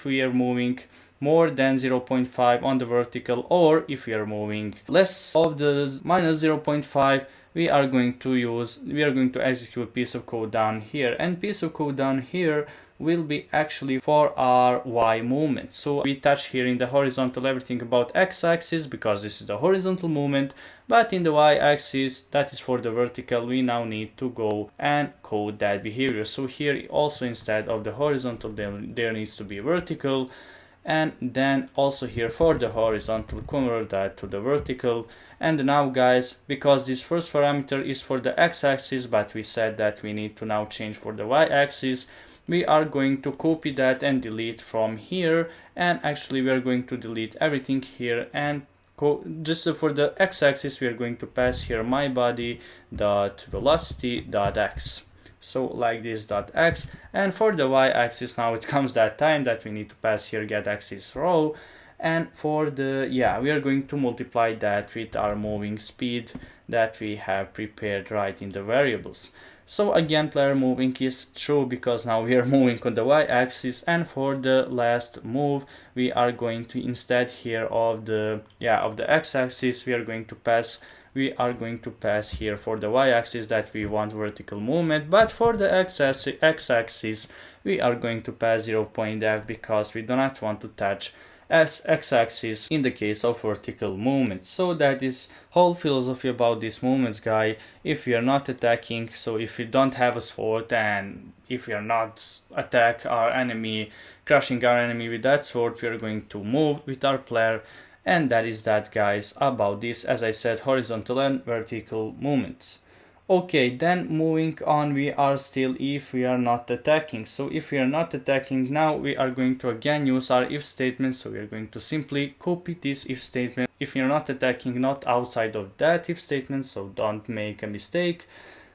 we are moving more than 0.5 on the vertical, or if we are moving less of the minus 0.5, we are going to execute piece of code down here, and piece of code down here will be actually for our y movement. So we touch here in the horizontal everything about x-axis, because this is the horizontal movement, but in the y-axis, that is for the vertical, we now need to go and code that behavior. So here also instead of the horizontal there needs to be vertical, and then also here for the horizontal convert that to the vertical. And now guys, because this first parameter is for the x-axis, but we said that we need to now change for the y-axis, we are going to copy that and delete from here, and actually we are going to delete everything here, and just for the x-axis we are going to pass here my body dot velocity dot x, so like this dot x. And for the y-axis now it comes that time that we need to pass here get axis row, and for the we are going to multiply that with our moving speed that we have prepared right in the variables. So again, player moving is true because now we are moving on the y-axis, and for the last move we are going to, instead here of the x-axis, we are going to pass here for the y-axis that we want vertical movement, but for the x-axis we are going to pass 0.f because we do not want to touch x-axis in the case of vertical movement. So that is whole philosophy about these movements, guy. If we are not attacking, so if we don't have a sword, and if we are not attack our enemy, crushing our enemy with that sword, we are going to move with our player. And that is that, guys, about this, as I said, horizontal and vertical movements. Okay, then moving on, we are still if we are not attacking. So if we are not attacking, now we are going to again use our if statement. So we are going to simply copy this if statement. If we are not attacking, not outside of that if statement, so don't make a mistake.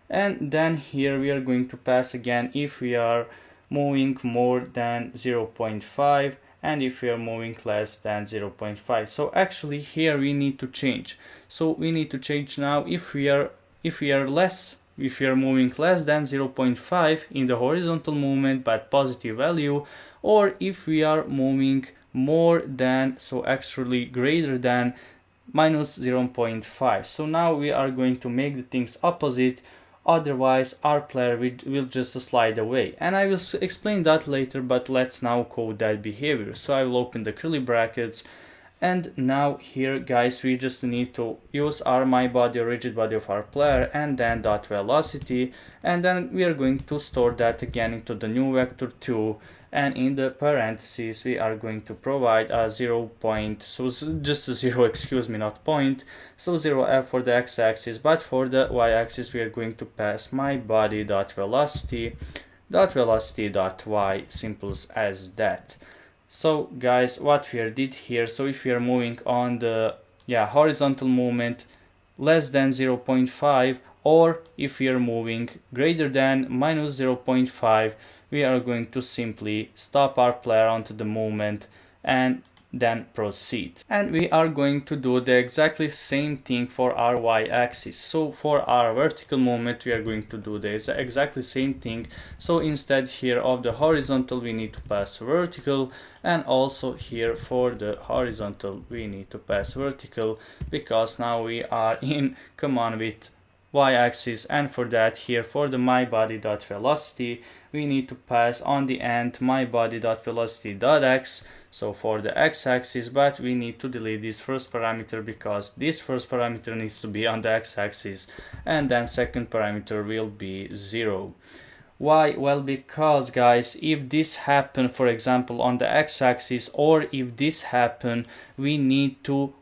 And then here we are going to pass again if we are moving more than 0.5, and if we are moving less than 0.5. So actually here we need to change. So we need to change now if we are moving less than 0.5 in the horizontal movement but positive value, or if we are moving more than, so actually greater than minus 0.5. So now we are going to make the things opposite, otherwise our player will just slide away, and I will explain that later, but let's now code that behavior. So I will open the curly brackets, and now here guys we just need to use our my body or rigid body of our player and then dot velocity, and then we are going to store that again into the new vector 2, and in the parentheses we are going to provide a 0 point, so just a 0, excuse me, not point, so 0f for the x-axis, but for the y-axis we are going to pass my body dot velocity dot y, simple as that. So guys, what we did here, so if we are moving on the horizontal movement less than 0.5, or if we are moving greater than minus 0.5, we are going to simply stop our player onto the movement and then proceed. And we are going to do the exactly same thing for our y-axis. So for our vertical movement we are going to do the exactly same thing. So instead here of the horizontal we need to pass vertical, and also here for the horizontal we need to pass vertical, because now we are in command with y-axis, and for that here for the my body dot velocity we need to pass on the end my body dot velocity dot x, so for the x-axis, but we need to delete this first parameter because this first parameter needs to be on the x-axis, and then second parameter will be 0. Why? Well, because guys, if this happen for example on the x-axis, or if this happen, we need to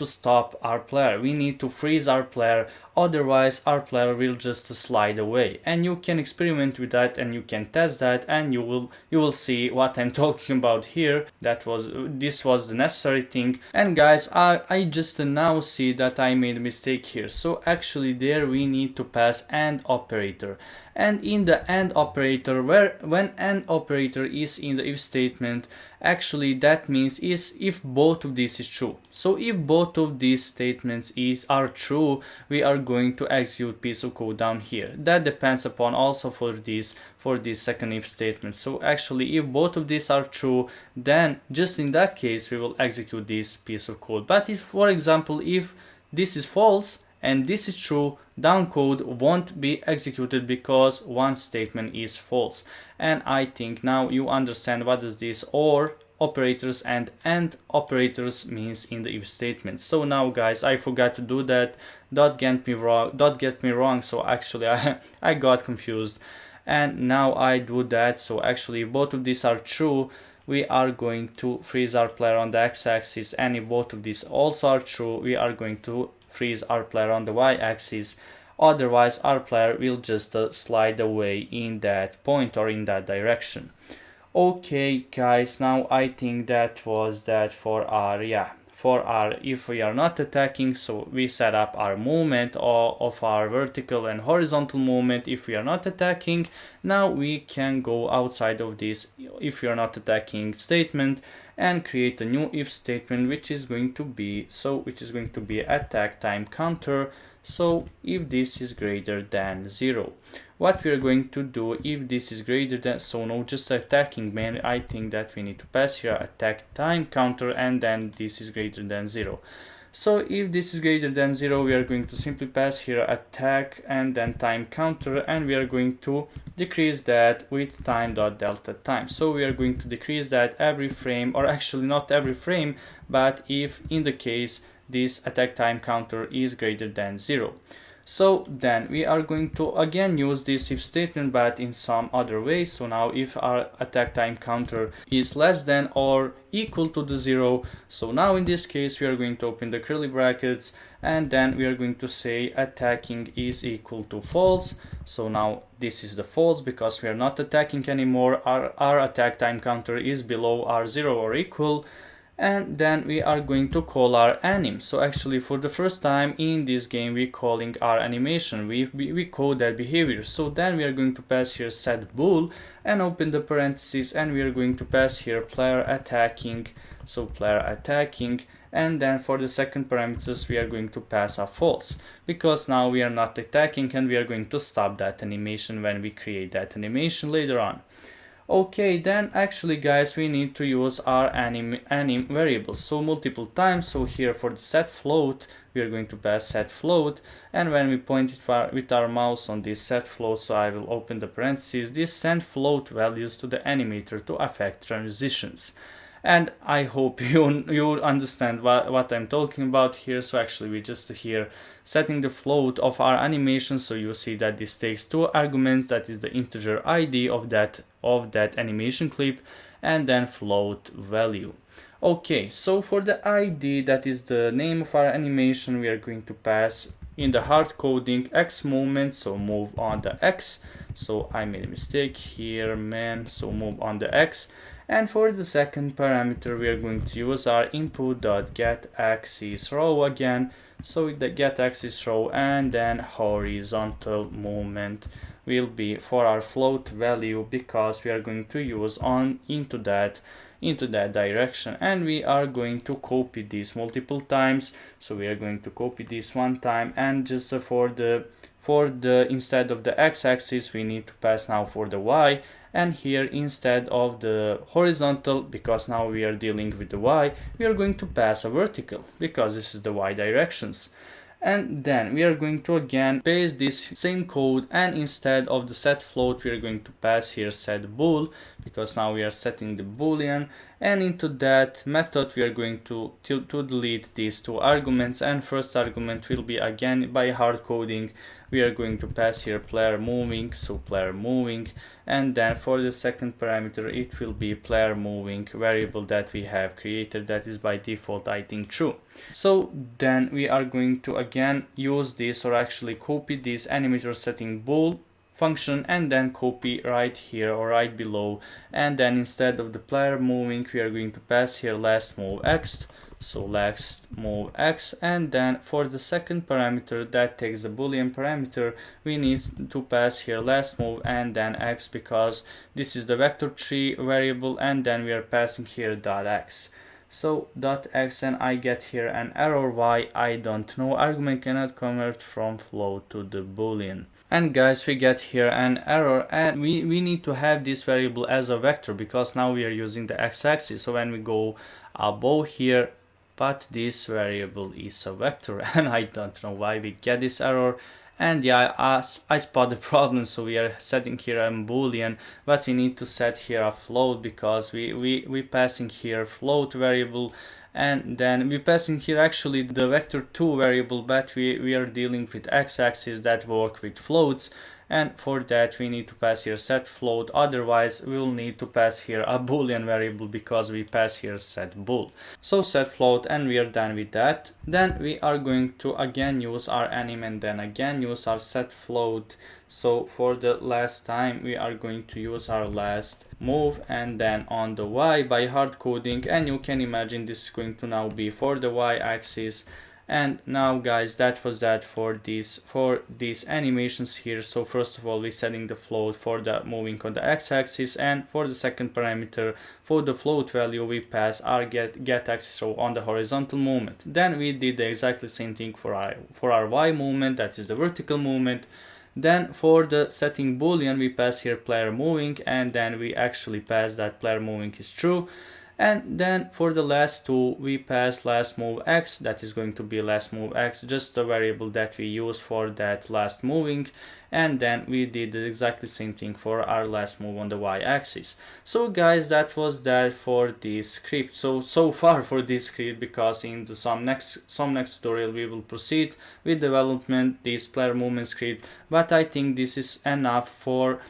stop our player, we need to freeze our player, otherwise our player will just slide away. And you can experiment with that and you can test that, and you will see what I'm talking about here. This was the necessary thing. And guys, I just now see that I made a mistake here. So actually there we need to pass AND operator, and in the AND operator, when AND operator is in the if statement, actually that means is if both of these is true. So if both of these statements are true, we are going to execute piece of code down here. That depends upon also for this second if statement. So actually if both of these are true, then just in that case we will execute this piece of code. But if for example if this is false and this is true, down code won't be executed because one statement is false. And I think now you understand what is this OR operators and AND operators means in the if statement. So now guys, I forgot to do that. Don't get me wrong. So actually I got confused, and now I do that. So actually if both of these are true, we are going to freeze our player on the x-axis, and if both of these also are true, we are going to freeze our player on the y-axis, otherwise our player will just slide away in that point or in that direction. Okay guys, now I think that was that for our if we are not attacking. So we set up our movement of our vertical and horizontal movement if we are not attacking. Now we can go outside of this if we are not attacking statement and create a new if statement, which is going to be attack time counter. So if this is greater than 0, what we are going to do if this is greater than, so no just attacking man, I think that we need to pass here attack time counter, and then this is greater than 0. So if this is greater than 0, we are going to simply pass here attack and then time counter, and we are going to decrease that with time dot delta time. So we are going to decrease that every frame, or actually not every frame, but if in the case this attack time counter is greater than 0. So then we are going to again use this if statement, but in some other way. So now if our attack time counter is less than or equal to the 0, so now in this case we are going to open the curly brackets, and then we are going to say attacking is equal to false. So now this is the false because we are not attacking anymore. Our attack time counter is below our 0 or equal. and then we are going to call our anim. So actually for the first time in this game we calling our animation, we code that behavior. So then we are going to pass here set bool and open the parentheses, and we are going to pass here player attacking, so player attacking, and then for the second parameters we are going to pass a false, because now we are not attacking and we are going to stop that animation when we create that animation later on. Okay, then actually guys, we need to use our anim variables, so multiple times. So here for the set float we are going to pass set float, and when we point it with our mouse on this set float, so I will open the parentheses, this send float values to the animator to affect transitions. And I hope you understand what I'm talking about here. So actually we just here setting the float of our animation, so you see that this takes two arguments, that is the integer ID of that animation clip and then float value. Okay, so for the ID, that is the name of our animation, we are going to pass in the hard coding X moment, so move on the X. So I made a mistake here, man, so move on the X. And for the second parameter we are going to use our input.getAxisRow again, so the getAxisRow, and then horizontal movement will be for our float value, because we are going to use on into that direction, and we are going to copy this multiple times. So we are going to copy this one time, and just for the instead of the x-axis we need to pass now for the y, and here instead of the horizontal, because now we are dealing with the y, we are going to pass a vertical, because this is the y directions. And then we are going to again paste this same code, and instead of the set float we are going to pass here set bool, because now we are setting the boolean, and into that method we are going to delete these two arguments, and first argument will be again by hard coding we are going to pass here player moving, so player moving, and then for the second parameter it will be player moving variable that we have created, that is by default I think true. So then we are going to again use this, or actually copy this animator setting bool function, and then copy right here or right below, and then instead of the player moving we are going to pass here last move x, so last move x, and then for the second parameter that takes the boolean parameter we need to pass here last move and then x, because this is the vector3 variable, and then we are passing here dot x. So dot x, and I get here an error, why I don't know, argument cannot convert from float to the boolean. And guys, we get here an error, and we need to have this variable as a vector, because now we are using the x-axis. So when we go above here, but this variable is a vector, and I don't know why we get this error. And yeah, I spot the problem, so we are setting here a boolean, but we need to set here a float, because we passing here float variable, and then we passing here actually the vector2 variable, but we are dealing with x-axis that work with floats, and for that we need to pass here set float, otherwise we will need to pass here a boolean variable, because we pass here set bool. So set float, and we are done with that. Then we are going to again use our anim, and then again use our set float. So for the last time we are going to use our last move, and then on the y by hard coding, and you can imagine this is going to now be for the y axis. And now guys, that was that for these animations here. So first of all we setting the float for the moving on the x-axis, and for the second parameter for the float value we pass our get axis row on the horizontal movement. Then we did the exactly same thing for our y movement, that is the vertical movement. Then for the setting boolean we pass here player moving, and then we actually pass that player moving is true. And then for the last two we pass last move x, that is going to be last move x, just the variable that we use for that last moving. And then we did the exactly same thing for our last move on the y-axis. So guys, that was that for this script. So far for this script, because in the some next tutorial we will proceed with development this player movement script, but I think this is enough for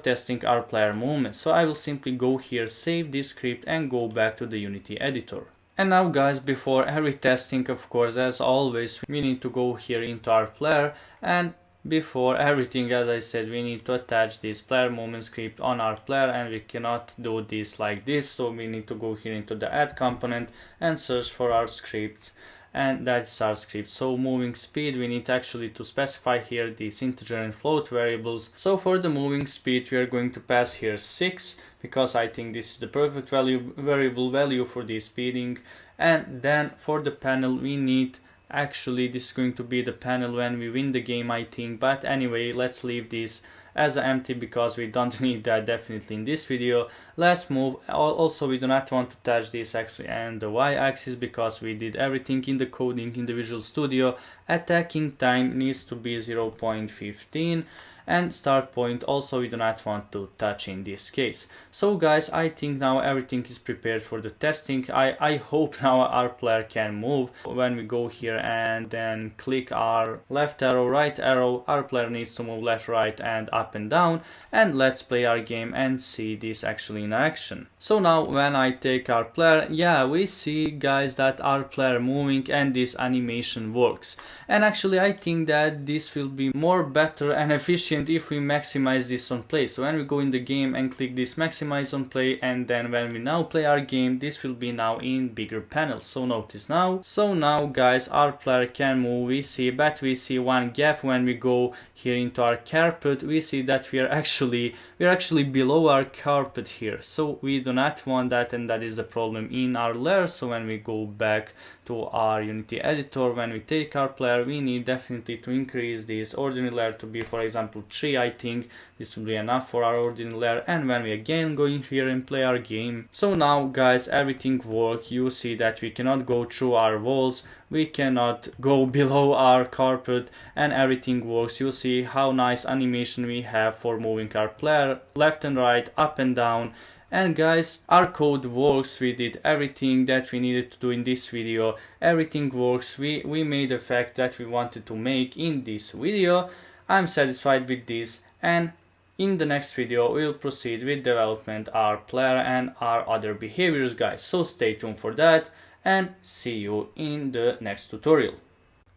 testing our player movements. So I will simply go here, save this script, and go back to the Unity editor. And now guys, before every testing, of course, as always, we need to go here into our player, and before everything, as I said, we need to attach this player movement script on our player, and we cannot do this like this, so we need to go here into the add component and search for our script, and that's our script. So moving speed, we need actually to specify here these integer and float variables. So for the moving speed, we are going to pass here 6, because I think this is the perfect variable value for the speeding. And then for the panel, we need, actually this is going to be the panel when we win the game, I think, but anyway, let's leave this as empty because we don't need that definitely in this video. Let's move. Also, we do not want to touch this x and the y axis because we did everything in the coding in the Visual Studio. Attacking time needs to be 0.15, and start point also we do not want to touch in this case. So guys, I think now everything is prepared for the testing. I hope now our player can move. When we go here and then click our left arrow, right arrow, our player needs to move left, right and up and down. And let's play our game and see this actually in action. So now when I take our player, yeah, we see guys that our player moving and this animation works. And actually I think that this will be more better and efficient if we maximize this on play. So when we go in the game and click this maximize on play, and then when we now play our game, this will be now in bigger panels. So notice now. So now guys, our player can move, we see, but we see one gap. When we go here into our carpet, we see that we are actually below our carpet here. So we do not want that, and that is the problem in our layer. So when we go back to our Unity editor, when we take our player, we need definitely to increase this ordinary layer to be, for example, 3. I think this will be enough for our ordinary layer. And when we again go in here and play our game, so now guys, everything works. You see that we cannot go through our walls, we cannot go below our carpet, and everything works. You see how nice animation we have for moving our player left and right, up and down. And guys, our code works. We did everything that we needed to do in this video. Everything works. We made the fact that we wanted to make in this video. I'm satisfied with this, and in the next video we'll proceed with development our player and our other behaviors, guys. So stay tuned for that, and see you in the next tutorial.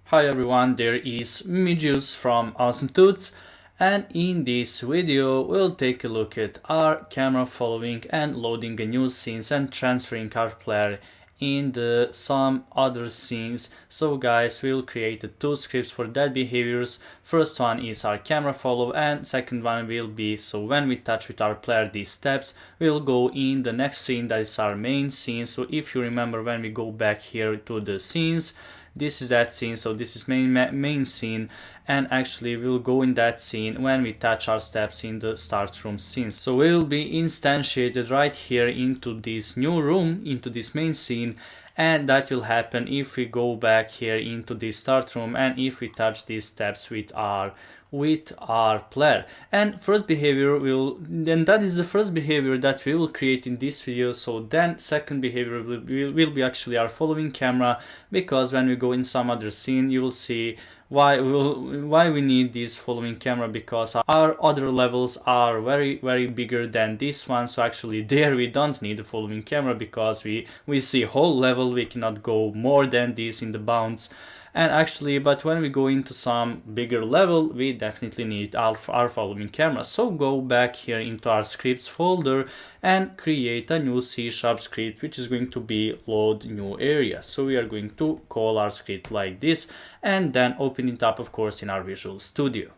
Hi everyone, there is Mijuice from Asymptotes. And in this video we'll take a look at our camera following and loading a new scenes and transferring our player in some other scenes. So guys, we'll create 2 scripts for that behaviors. First one is our camera follow, and second one will be, so when we touch with our player these steps, we'll go in the next scene, that is our main scene. So if you remember, when we go back here to the scenes, this is that scene, so this is main scene, and actually we'll go in that scene when we touch our steps in the start room scene. So we'll be instantiated right here into this new room, into this main scene, and that will happen if we go back here into the start room and if we touch these steps with our player. And first behavior then that is the first behavior that we will create in this video. So then second behavior will be actually our following camera, because when we go in some other scene, you will see why we need this following camera, because our other levels are very bigger than this one. So actually there we don't need the following camera, because we see whole level, we cannot go more than this in the bounds. And actually, but when we go into some bigger level, we definitely need our following camera. So go back here into our scripts folder and create a new C# script, which is going to be load new area. So we are going to call our script like this, and then open it up, of course, in our Visual Studio.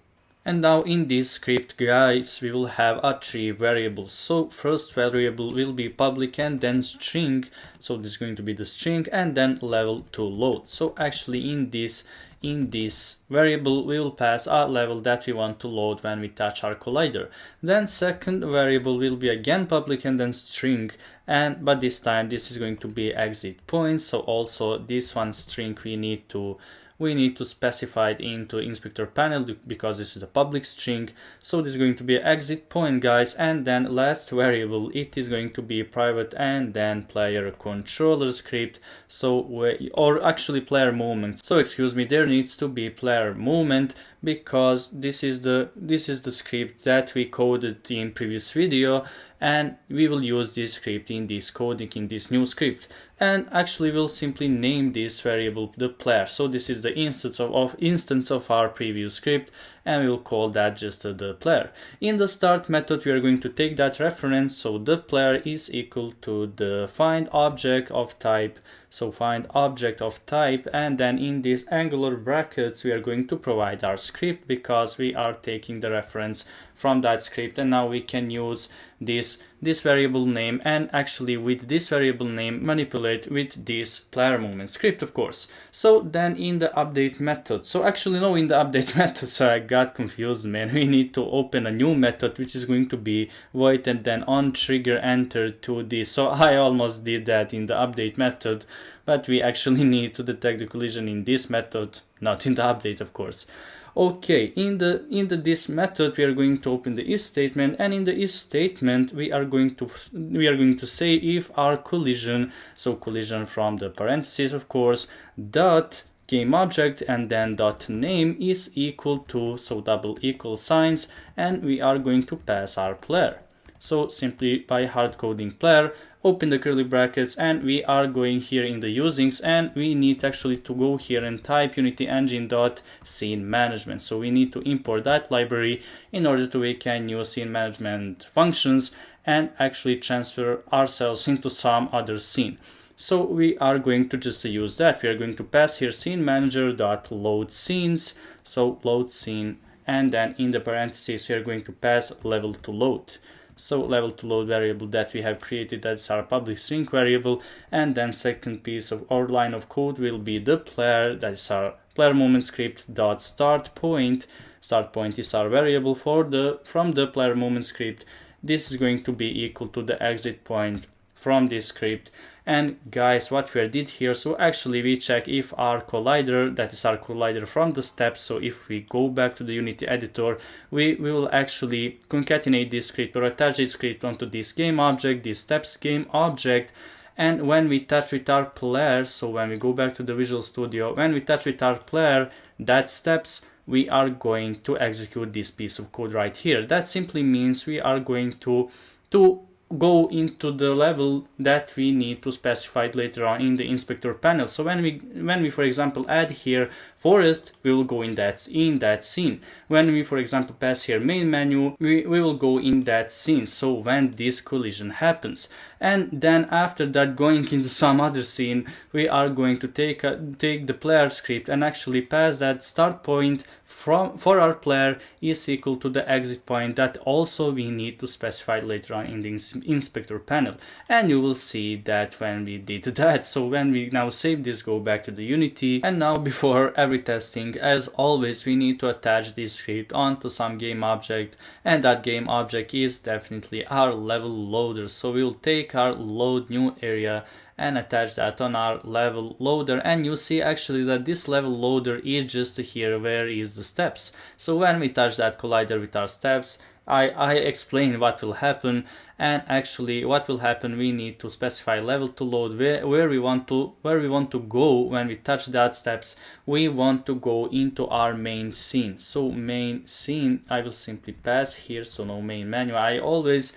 And now in this script, guys, we will have 3 variables. So first variable will be public, and then string. So this is going to be the string, and then level to load. So actually in this variable we will pass a level that we want to load when we touch our collider. Then second variable will be again public and then string, but this time this is going to be exit point. So also this one string we need to specify it into inspector panel, because this is a public string. So this is going to be exit point, guys. And then last variable, it is going to be private and then player controller script. So or actually player movement. So excuse me, there needs to be player movement, because this is the script that we coded in previous video, and we will use this script in this coding in this new script. And actually we'll simply name this variable the player. So this is the instance of our previous script, and we will call that just the player. In the start method we are going to take that reference, so the player is equal to the find object of type, so find object of type, and then in these angular brackets we are going to provide our script because we are taking the reference from that script, and now we can use this variable name and actually with this variable name manipulate with this player movement script, of course. So then in the update method, so actually no, in the update method, so I got confused, man, we need to open a new method which is going to be void and then on trigger enter to this. So I almost did that in the update method, but we actually need to detect the collision in this method, not in the update, of course. Okay, in this method we are going to open the if statement, and in the if statement we are going to say if our collision, so collision from the parentheses, of course, dot game object and then dot name is equal to, so double equal signs, and we are going to pass our player. So simply by hard coding player, open the curly brackets, and we are going here in the usings, and we need actually to go here and type Unity Engine dot scene management. So we need to import that library in order to we can use scene management functions and actually transfer ourselves into some other scene. So we are going to just use that. We are going to pass here scene manager dot load scenes, so load scene, and then in the parentheses we are going to pass level to load. So level to load variable that we have created, that's our public string variable, and then second piece of our line of code will be the player, that is our player movement script dot start point. Start point is our variable from the player movement script. This is going to be equal to the exit point from this script. And guys, what we did here, so actually we check if our collider, that is our collider from the steps, so if we go back to the Unity editor, we will actually concatenate this script or attach this script onto this game object, this steps game object, and when we touch with our player, so when we go back to the Visual Studio, when we touch with our player, that steps, we are going to execute this piece of code right here. That simply means we are going to go into the level that we need to specify later on in the inspector panel. So when we for example add here forest, we will go in that scene. When we for example pass here main menu, we will go in that scene, so when this collision happens. And then after that, going into some other scene, we are going to take the player script and actually pass that start point for our player is equal to the exit point that also we need to specify later on in the inspector panel. And you will see that when we did that. So when we now save this, go back to the Unity, and now before every testing, as always, we need to attach this script onto some game object, and that game object is definitely our level loader. So we will take our load new area and attach that on our level loader, and you see actually that this level loader is just here where is the steps. So when we touch that collider with our steps, I explain what will happen, and actually what will happen, we need to specify level to load where we want to go. When we touch that steps, we want to go into our main scene. So main scene, I will simply pass here, so no main menu. I always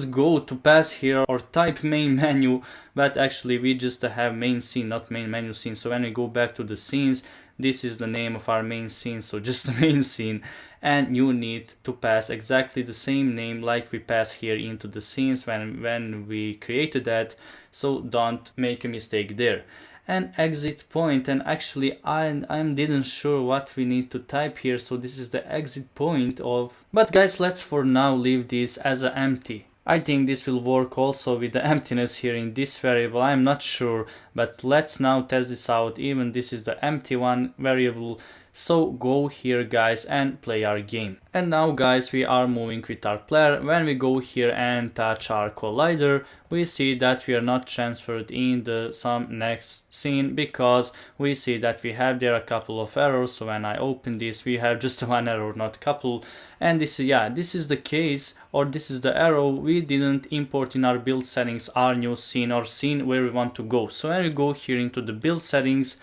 go to pass here or type main menu, but actually we just have main scene, not main menu scene. So when we go back to the scenes, this is the name of our main scene, so just the main scene, and you need to pass exactly the same name like we pass here into the scenes when we created that, so don't make a mistake there. And exit point, and actually I didn't sure what we need to type here, so this is the exit point of, but guys, let's for now leave this as an empty. I think this will work also with the emptiness here in this variable, I'm not sure, but let's now test this out. Even this is the empty one variable. So go here guys and play our game. And now guys, we are moving with our player. When we go here and touch our collider, we see that we are not transferred in the some next scene because we see that we have there a couple of errors. So when I open this, we have just one error, not a couple. And this is the case, or this is the error. We didn't import in our build settings our new scene or scene where we want to go. So when we go here into the build settings,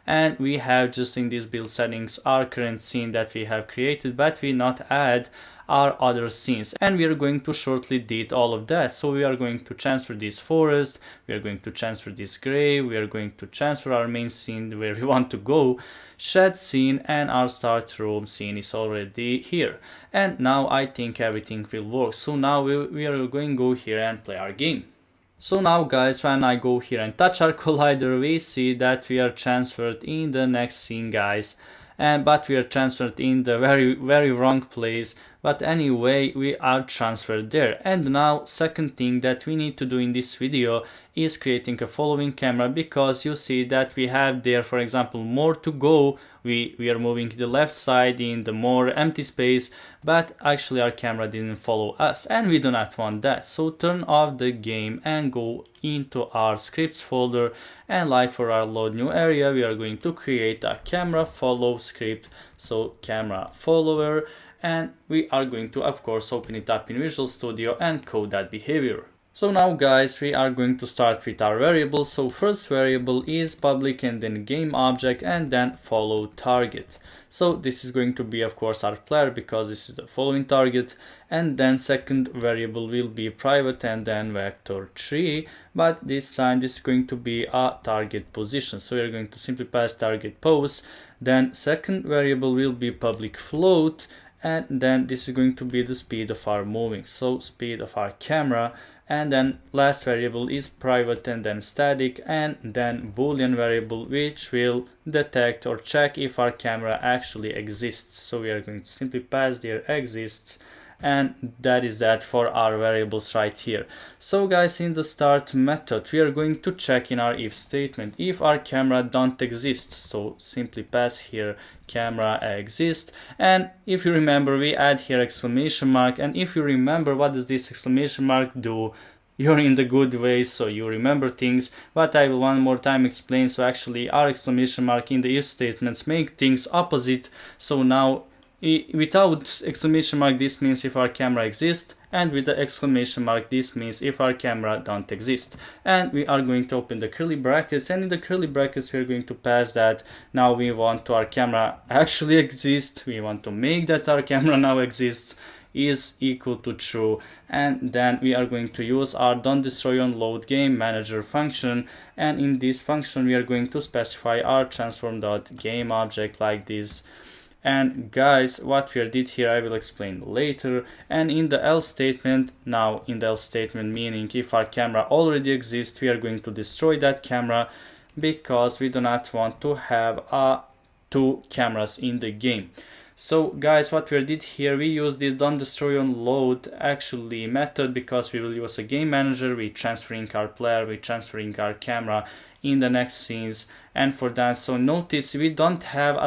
and we have just in these build settings our current scene that we have created, but we not add our other scenes, and we are going to shortly did all of that. So we are going to transfer this forest, we are going to transfer this grave, we are going to transfer our main scene where we want to go, shed scene, and our start room scene is already here. And now I think everything will work. So now we are going to go here and play our game. So now guys, when I go here and touch our collider, we see that we are transferred in the next scene, guys. But we are transferred in the very wrong place. But anyway, we are transferred there. And now second thing that we need to do in this video is creating a following camera, because you see that we have there, for example, more to go. We are moving to the left side in the more empty space, but actually our camera didn't follow us, and we do not want that. So turn off the game and go into our scripts folder, and like for our load new area, we are going to create a camera follow script. So camera follower, and we are going to of course open it up in Visual Studio and code that behavior. So now guys, we are going to start with our variables. So first variable is public, and then game object, and then follow target. So this is going to be of course our player, because this is the following target. And then second variable will be private, and then vector3, but this time this is going to be a target position. So we're going to simply pass target pose. Then second variable will be public float, and then this is going to be the speed of our moving, so speed of our camera. And then last variable is private, and then static, and then boolean variable, which will detect or check if our camera actually exists. So we are going to simply pass there exists, and that is that for our variables right here. So guys, in the start method we are going to check in our if statement if our camera don't exist. So simply pass here camera exist, and if you remember, we add here exclamation mark. And if you remember, what does this exclamation mark do? You're in the good way, so you remember things, but I will one more time explain. So actually our exclamation mark in the if statements make things opposite. So now without exclamation mark this means if our camera exists, and with the exclamation mark this means if our camera don't exist. And we are going to open the curly brackets, and in the curly brackets we are going to pass that now we want to our camera actually exist, we want to make that our camera now exists, is equal to true. And then we are going to use our don't destroy on load game manager function, and in this function we are going to specify our transform.game object like this. And guys, what we did here I will explain later. And in the else statement, now in the else statement, meaning if our camera already exists, we are going to destroy that camera, because we do not want to have two cameras in the game. So guys, what we did here, we use this don't destroy on load actually method, because we will use a game manager. We transferring our player, we transferring our camera in the next scenes. And for that, so notice we don't have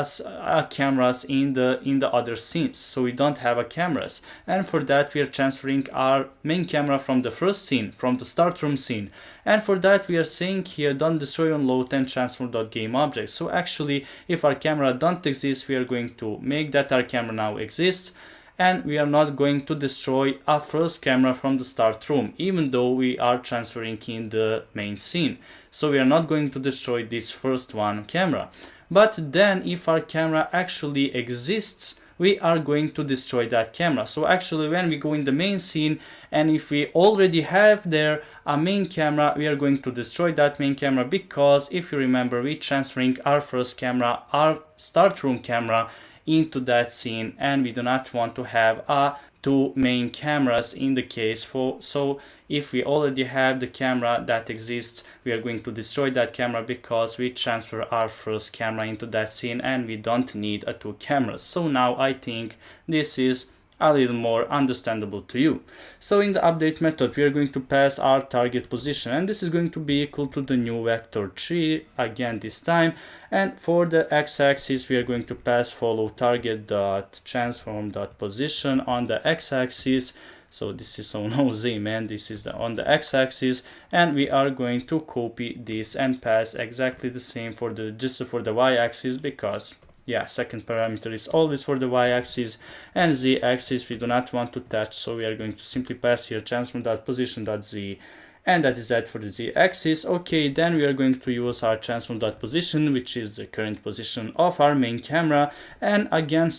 cameras in the other scenes, so we don't have cameras. And for that we are transferring our main camera from the first scene, from the start room scene. And for that we are saying here don't destroy on load and transform.game object. So actually if our camera don't exist, we are going to make that our camera now exists, and we are not going to destroy our first camera from the start room, even though we are transferring in the main scene. So we are not going to destroy this first one camera. But then if our camera actually exists, we are going to destroy that camera. So actually when we go in the main scene, and if we already have there a main camera, we are going to destroy that main camera, because if you remember, we transferring our first camera, our start room camera, into that scene, and we do not want to have two main cameras in the case. So if we already have the camera that exists, we are going to destroy that camera, because we transfer our first camera into that scene and we don't need two cameras. So now I think this is a little more understandable to you. So in the update method we are going to pass our target position, and this is going to be equal to the new vector3 again this time. And for the x-axis we are going to pass follow target dot transform dot position on the x-axis. So this is so nosy, man. This is on the x-axis, and we are going to copy this and pass exactly the same for the y-axis, because yeah, second parameter is always for the y-axis, and z-axis we do not want to touch, so we are going to simply pass here transform.position.z. and that is that for the z-axis. Okay, then we are going to use our transform.position, which is the current position of our main camera, and again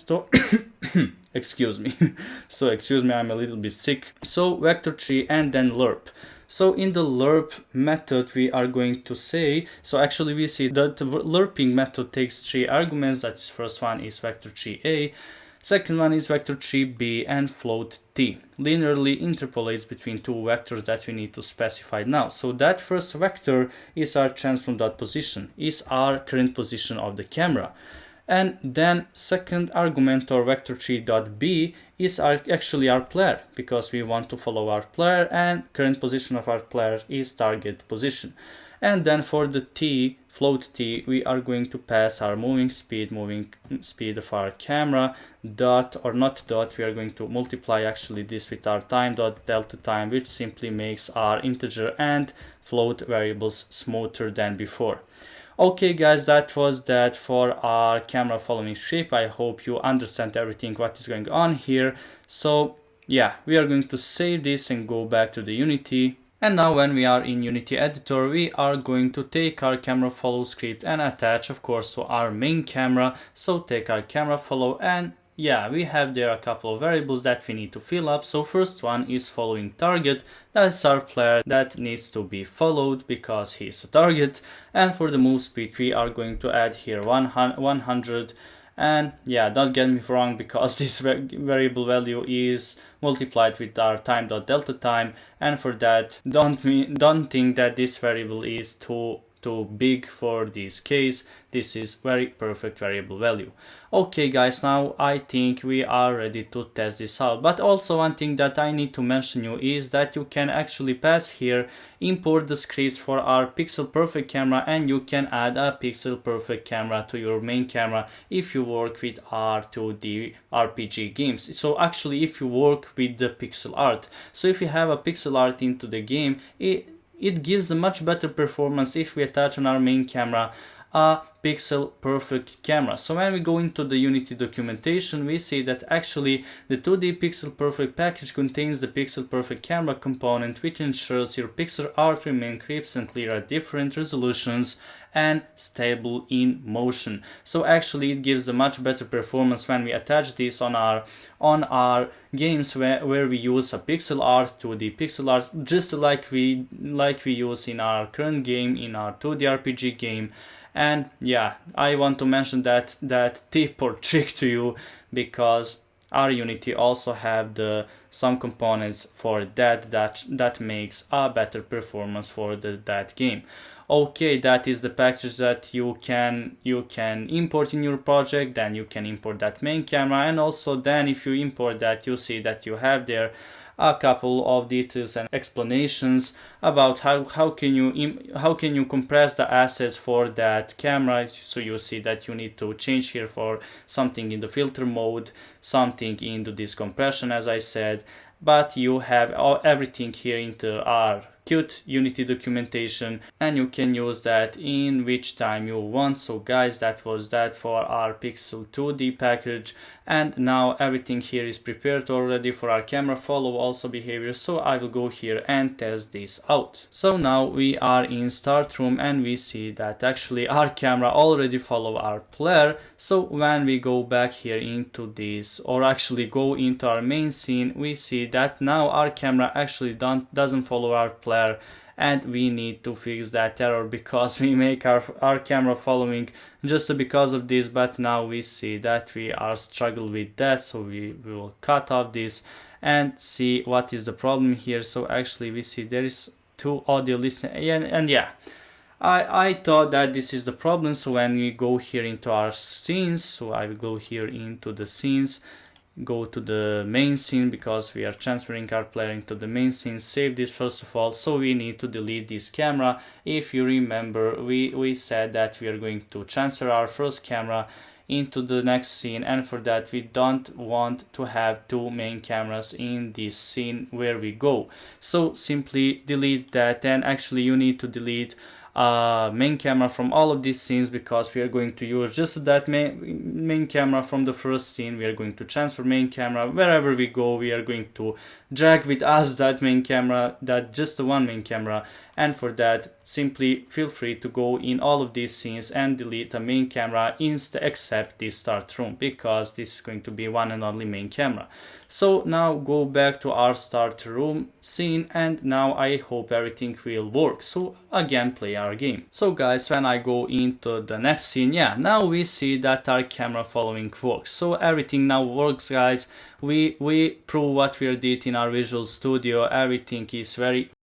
excuse me I'm a little bit sick. So vector tree and then lerp. So in the lerp method we are going to say, so actually we see that the lerping method takes 3 arguments. That is, first one is vector tree A, second one is vector tree B, and float T. Linearly interpolates between 2 vectors that we need to specify now. So that first vector is our transform.position, is our current position of the camera. And then second argument, or vector tree.b, is actually our player, because we want to follow our player, and current position of our player is target position. And then for the t, float t, we are going to pass our moving speed of our camera, dot, or not dot, we are going to multiply actually this with our time dot delta time, which simply makes our integer and float variables smoother than before. Okay guys, that was that for our camera following script. I hope you understand everything what is going on here. So yeah, we are going to save this and go back to the Unity. And now when we are in Unity editor, we are going to take our camera follow script and attach, of course, to our main camera. So take our camera follow, and yeah, we have there a couple of variables that we need to fill up. So first one is following target. That's our player that needs to be followed because he is a target. And for the move speed, we are going to add here 100. And yeah, don't get me wrong, because this variable value is multiplied with our time.delta time, and for that, don't think that this variable is too big for this case. This is very perfect variable value. Okay guys, now I think we are ready to test this out. But also one thing that I need to mention you is that you can actually pass here, import the scripts for our pixel perfect camera, and you can add a pixel perfect camera to your main camera if you work with R2D RPG games. So actually if you work with the pixel art, so if you have a pixel art into the game, it gives a much better performance if we attach on our main camera a pixel perfect camera. So when we go into the Unity documentation, we see that actually the 2D pixel perfect package contains the pixel perfect camera component, which ensures your pixel art remain crisp and clear at different resolutions and stable in motion. So actually it gives a much better performance when we attach this on our games where we use a pixel art, 2D pixel art, just like we use in our current game, in our 2D RPG game. And yeah, I want to mention that tip or trick to you, because our Unity also have some components for that makes a better performance for that game. Okay, that is the package that you can import in your project. Then you can import that main camera, and also then if you import that, you see that you have there a couple of details and explanations about how can you compress the assets for that camera. So you see that you need to change here for something in the filter mode, something into this compression, as I said, but you have everything here into our cute Unity documentation, and you can use that in which time you want. So guys, that was that for our Pixel 2D package, and now everything here is prepared already for our camera follow also behavior. So I will go here and test this out. So now we are in start room, and we see that actually our camera already follow our player. So when we go back here into this, or actually go into our main scene, we see that now our camera actually doesn't follow our player, and we need to fix that error because we make our camera following just because of this. But now we see that we are struggling with that, so we will cut off this and see what is the problem here. So actually we see there is 2 audio listening, and yeah, I thought that this is the problem. So when we go here into our scenes, so I will go here into the scenes, go to the main scene because we are transferring our player into the main scene. Save this first of all. So we need to delete this camera. If you remember, we said that we are going to transfer our first camera into the next scene, and for that we don't want to have 2 main cameras in this scene where we go. So simply delete that, and actually you need to delete main camera from all of these scenes, because we are going to use just that main camera from the first scene. We are going to transfer main camera wherever we go. We are going to drag with us that main camera, that just the one main camera, and for that simply feel free to go in all of these scenes and delete the main camera except the start room, because this is going to be one and only main camera. So now go back to our start room scene, and now I hope everything will work. So again, play our game. So guys, when I go into the next scene, yeah, now we see that our camera following works. So everything now works, guys. We prove what we did in our Visual Studio. Everything is very